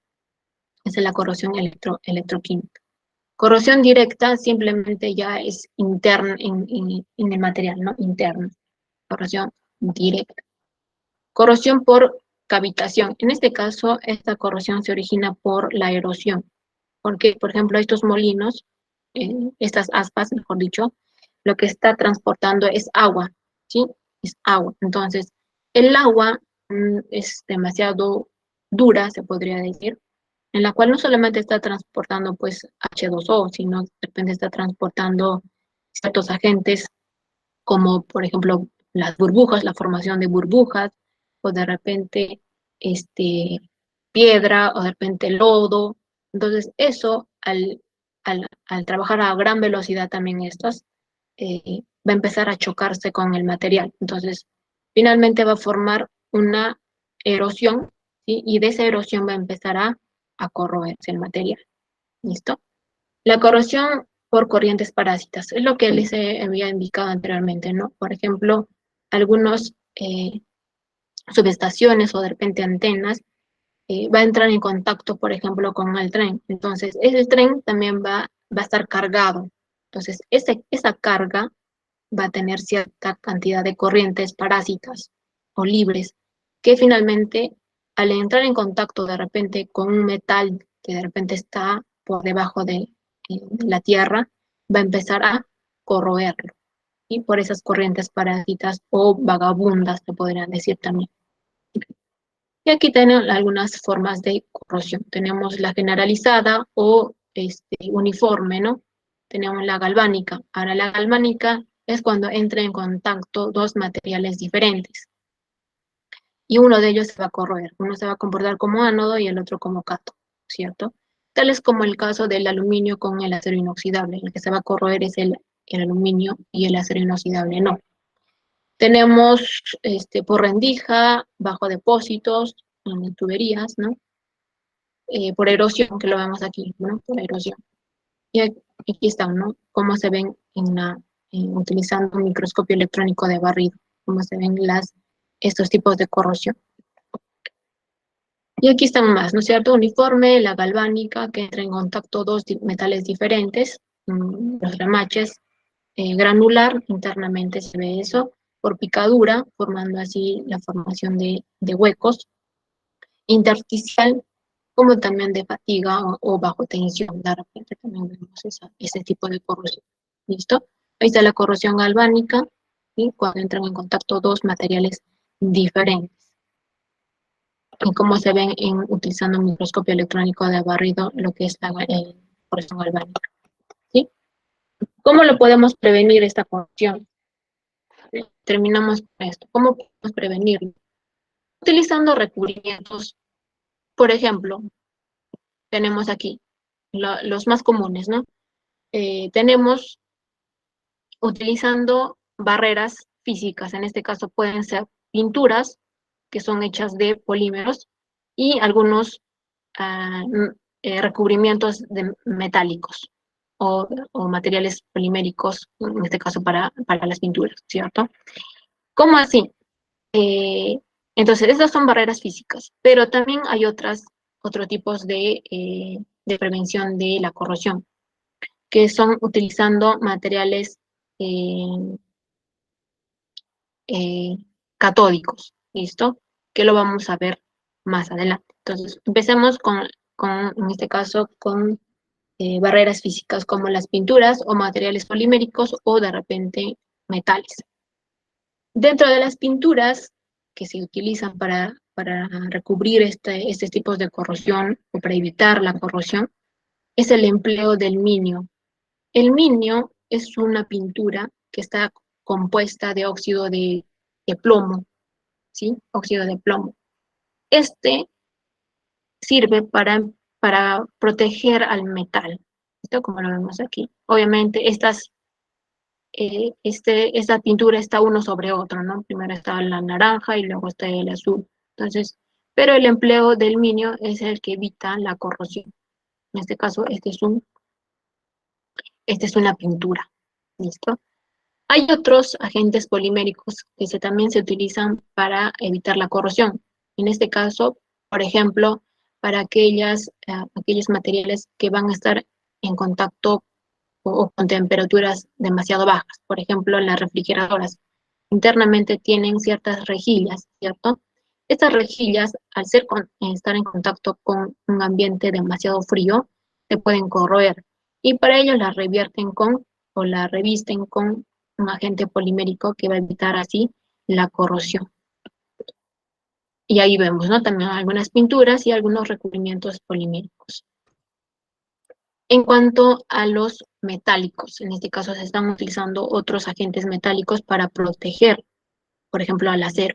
Speaker 1: Esa es la corrosión electroquímica. Corrosión directa simplemente ya es interna en el material, ¿no? Interna. Corrosión directa. Corrosión por cavitación. En este caso, esta corrosión se origina por la erosión. Porque, por ejemplo, estos molinos, estas aspas, mejor dicho, lo que está transportando es agua, ¿sí? Es agua. Entonces, el agua es demasiado dura, se podría decir, en la cual no solamente está transportando pues H2O, sino de repente está transportando ciertos agentes como por ejemplo las burbujas, la formación de burbujas, o de repente este, piedra, o de repente lodo. Entonces eso al trabajar a gran velocidad también estas, va a empezar a chocarse con el material. Entonces finalmente va a formar una erosión, ¿sí? Y de esa erosión va a empezar a corroerse el material. ¿Listo? La corrosión por corrientes parásitas. Es lo que les había indicado anteriormente, ¿no? Por ejemplo, algunos subestaciones o de repente antenas va a entrar en contacto, por ejemplo, con el tren. Entonces, ese tren también va a estar cargado. Entonces, esa carga va a tener cierta cantidad de corrientes parásitas o libres, que finalmente, al entrar en contacto de repente con un metal que de repente está por debajo de la tierra, va a empezar a corroerlo. Y por esas corrientes parásitas o vagabundas, se podrían decir también. Y aquí tenemos algunas formas de corrosión. Tenemos la generalizada o uniforme, ¿no? Tenemos la galvánica. Ahora, la galvánica es cuando entran en contacto dos materiales diferentes y uno de ellos se va a corroer. Uno se va a comportar como ánodo y el otro como cátodo, ¿cierto? Tal es como el caso del aluminio con el acero inoxidable. El que se va a corroer es el aluminio y el acero inoxidable no. Tenemos por rendija, bajo depósitos, en tuberías, ¿no? Por erosión, que lo vemos aquí, ¿no? Por erosión. Y aquí están, ¿no? Cómo se ven utilizando un microscopio electrónico de barrido, cómo se ven estos tipos de corrosión. Y aquí están más, ¿no es cierto? Uniforme, la galvánica, que entra en contacto dos metales diferentes, los remaches, granular, internamente se ve eso, por picadura, formando así la formación de huecos, intersticial, como también de fatiga o bajo tensión. De repente también vemos ese tipo de corrosión. ¿Listo? Ahí está la corrosión galvánica, ¿sí? Cuando entran en contacto dos materiales diferentes. Y como se ven utilizando un microscopio electrónico de barrido, lo que es la corrosión galvánica. ¿Sí? ¿Cómo lo podemos prevenir esta corrosión? Terminamos con esto. ¿Cómo podemos prevenirlo? Utilizando recubrimientos. Por ejemplo, tenemos aquí los más comunes, ¿no? Tenemos utilizando barreras físicas, en este caso pueden ser pinturas que son hechas de polímeros y algunos recubrimientos metálicos o materiales poliméricos, en este caso para las pinturas, ¿cierto? ¿Cómo así? Eh, entonces, estas son barreras físicas, pero también hay otros tipos de prevención de la corrosión, que son utilizando materiales eh, eh, catódicos, ¿listo? Que lo vamos a ver más adelante. Entonces, empecemos en este caso, con barreras físicas como las pinturas o materiales poliméricos o de repente metales. Dentro de las pinturas que se utilizan para recubrir estos tipos de corrosión o para evitar la corrosión, es el empleo del minio. El minio es una pintura que está compuesta de óxido de plomo, ¿sí? Óxido de plomo. Este sirve para proteger al metal. Esto como lo vemos aquí. Obviamente esta pintura está uno sobre otro, ¿no? Primero está la naranja y luego está el azul. Entonces, pero el empleo del minio es el que evita la corrosión. En este caso, esta es una pintura. ¿Listo? Hay otros agentes poliméricos que también se utilizan para evitar la corrosión. En este caso, por ejemplo, para aquellos materiales que van a estar en contacto o con temperaturas demasiado bajas. Por ejemplo, las refrigeradoras internamente tienen ciertas rejillas, ¿cierto? Estas rejillas, al estar en contacto con un ambiente demasiado frío, se pueden corroer y para ello las revierten o la revisten con un agente polimérico que va a evitar así la corrosión. Y ahí vemos, ¿no? También algunas pinturas y algunos recubrimientos poliméricos. En cuanto a los metálicos, en este caso se están utilizando otros agentes metálicos para proteger, por ejemplo, al acero.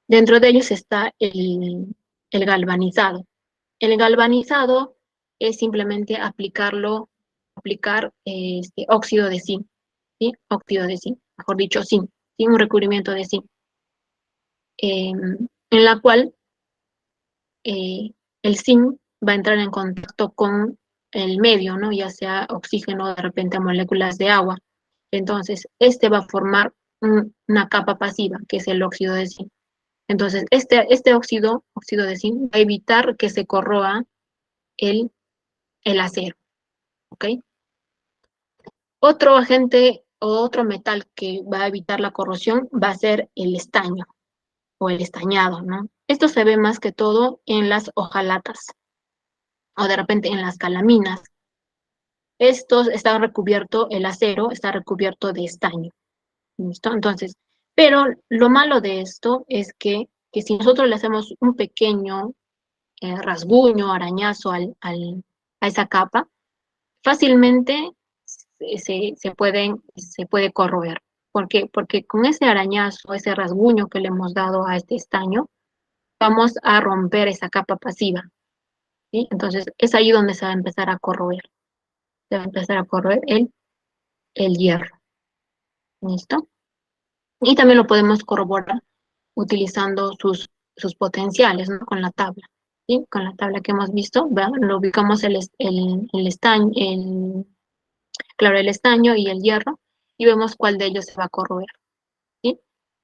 Speaker 1: Dentro de ellos está el galvanizado. El galvanizado es simplemente aplicar óxido de zinc, ¿sí? Óxido de zinc, mejor dicho, zinc, ¿sí? Un recubrimiento de zinc, en la cual el zinc va a entrar en contacto con el medio, ¿no? Ya sea oxígeno, de repente moléculas de agua. Entonces, este va a formar una capa pasiva, que es el óxido de zinc. Entonces, este óxido de zinc, va a evitar que se corroa el, el acero, ¿ok? Otro agente o otro metal que va a evitar la corrosión va a ser el estaño o el estañado, ¿no? Esto se ve más que todo en las hojalatas o de repente en las calaminas. Estos está recubierto, el acero está recubierto de estaño, ¿listo? Entonces, pero lo malo de esto es que si nosotros le hacemos un pequeño rasguño, arañazo a esa capa, fácilmente se puede corroer. ¿Por qué? Porque con ese arañazo, ese rasguño que le hemos dado a este estaño, vamos a romper esa capa pasiva, ¿sí? Entonces, es ahí donde se va a empezar a corroer. Se va a empezar a corroer el hierro. ¿Listo? Y también lo podemos corroborar utilizando sus potenciales, ¿no? Con la tabla. ¿Sí? Con la tabla que hemos visto, lo ubicamos el estaño, claro, el estaño y el hierro, y vemos cuál de ellos se va a corroer. ¿Sí?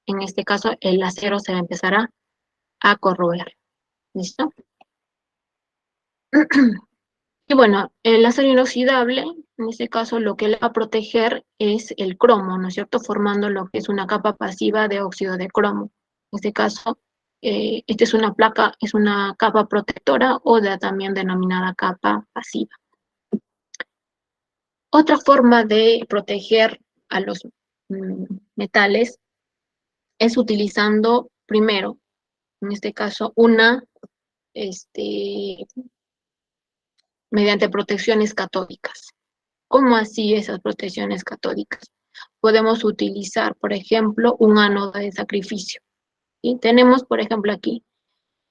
Speaker 1: En este caso, el acero se va a empezar a corroer. ¿Listo? Y bueno, el acero inoxidable, en este caso, lo que le va a proteger es el cromo, ¿no es cierto? Formando lo que es una capa pasiva de óxido de cromo. En este caso, esta es una placa, es una capa protectora o también denominada capa pasiva. Otra forma de proteger a los metales es utilizando primero, en este caso, este, mediante protecciones catódicas. ¿Cómo así esas protecciones catódicas? Podemos utilizar, por ejemplo, un ánodo de sacrificio. ¿Sí? Tenemos, por ejemplo, aquí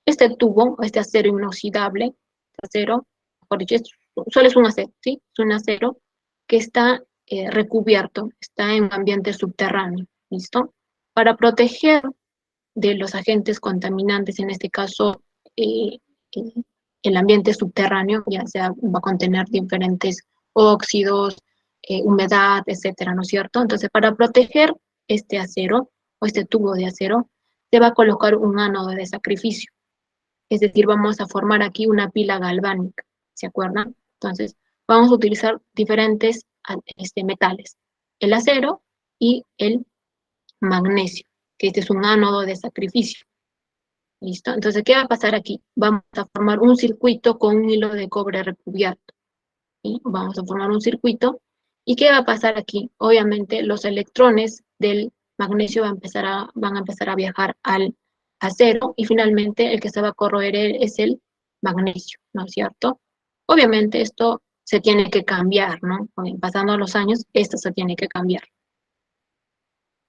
Speaker 1: este tubo, este acero inoxidable, acero, mejor dicho, solo es un acero, ¿sí? Es un acero que está recubierto, está en un ambiente subterráneo, ¿listo? Para proteger de los agentes contaminantes, en este caso, eh, eh, el ambiente subterráneo, ya sea va a contener diferentes óxidos, humedad, etcétera, ¿no es cierto? Entonces, para proteger este acero o este tubo de acero, se va a colocar un ánodo de sacrificio. Es decir, vamos a formar aquí una pila galvánica, ¿se acuerdan? Entonces, vamos a utilizar diferentes metales, el acero y el magnesio, que este es un ánodo de sacrificio. ¿Listo? Entonces, ¿qué va a pasar aquí? Vamos a formar un circuito con un hilo de cobre recubierto. ¿Sí? Vamos a formar un circuito. ¿Y qué va a pasar aquí? Obviamente, los electrones del magnesio van a empezar a viajar al acero y finalmente el que se va a corroer es el magnesio, ¿no es cierto? Obviamente esto se tiene que cambiar, ¿no? Pasando los años, esto se tiene que cambiar.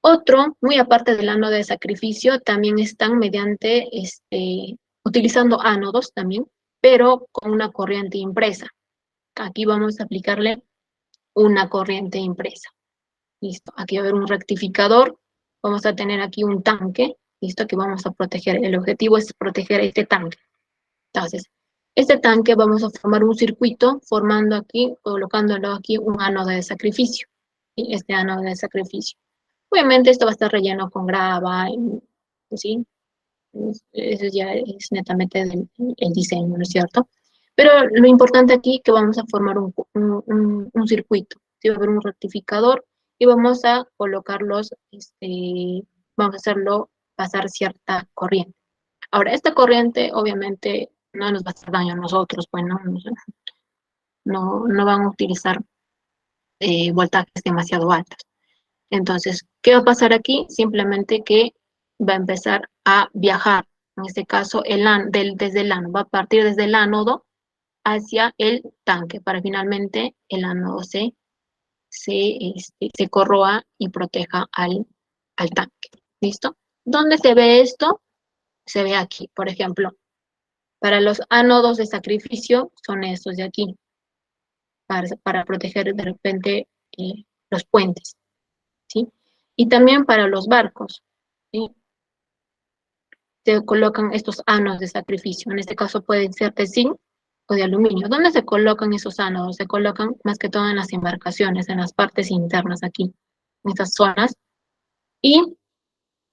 Speaker 1: Otro, muy aparte del ánodo de sacrificio, también están utilizando ánodos también, pero con una corriente impresa. Aquí vamos a aplicarle una corriente impresa. Listo, aquí va a haber un rectificador, vamos a tener aquí un tanque, listo, que vamos a proteger. El objetivo es proteger este tanque. Entonces, este tanque vamos a formar un circuito formando aquí, colocándolo aquí un ánodo de sacrificio. ¿Sí? Este ánodo de sacrificio. Obviamente esto va a estar relleno con grava, ¿sí? Eso ya es netamente el diseño, ¿no es cierto? Pero lo importante aquí es que vamos a formar un circuito, ¿sí? Va a haber un rectificador y vamos a colocarlos, vamos a hacerlo pasar cierta corriente. Ahora, esta corriente obviamente no nos va a hacer daño a nosotros, pues no van a utilizar voltajes demasiado altos. Entonces, ¿qué va a pasar aquí? Simplemente que va a empezar a viajar, en este caso, desde el ánodo, va a partir desde el ánodo hacia el tanque, para finalmente el ánodo se corroa y proteja al tanque. ¿Listo? ¿Dónde se ve esto? Se ve aquí, por ejemplo. Para los ánodos de sacrificio son estos de aquí, para proteger de repente los puentes. ¿Sí? Y también para los barcos, ¿sí? Se colocan estos ánodos de sacrificio. En este caso pueden ser de zinc o de aluminio. ¿Dónde se colocan esos ánodos? Se colocan más que todo en las embarcaciones, en las partes internas aquí, en estas zonas. ¿Y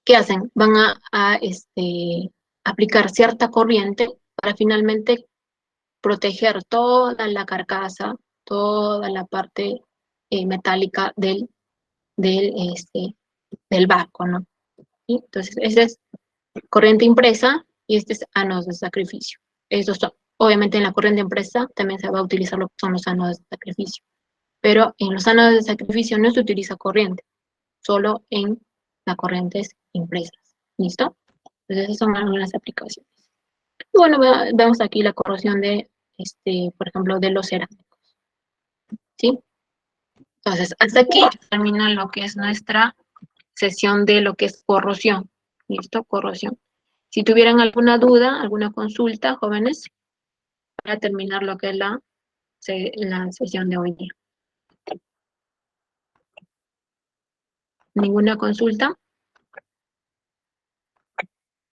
Speaker 1: qué hacen? Van a aplicar cierta corriente para finalmente proteger toda la carcasa, toda la parte metálica del, del barco, ¿no? ¿Sí? Entonces, esa es corriente impresa y este es ánodos de sacrificio. Estos son, obviamente en la corriente impresa también se va a utilizar lo que son los ánodos de sacrificio, pero en los ánodos de sacrificio no se utiliza corriente, solo en las corrientes impresas. ¿Listo? Entonces, esas son algunas aplicaciones. Bueno, vemos aquí la corrosión por ejemplo, de los cerámicos, ¿sí? Entonces, hasta aquí termina lo que es nuestra sesión de lo que es corrosión. ¿Listo? Corrosión. Si tuvieran alguna duda, alguna consulta, jóvenes, para terminar lo que es la sesión de hoy día. ¿Ninguna consulta?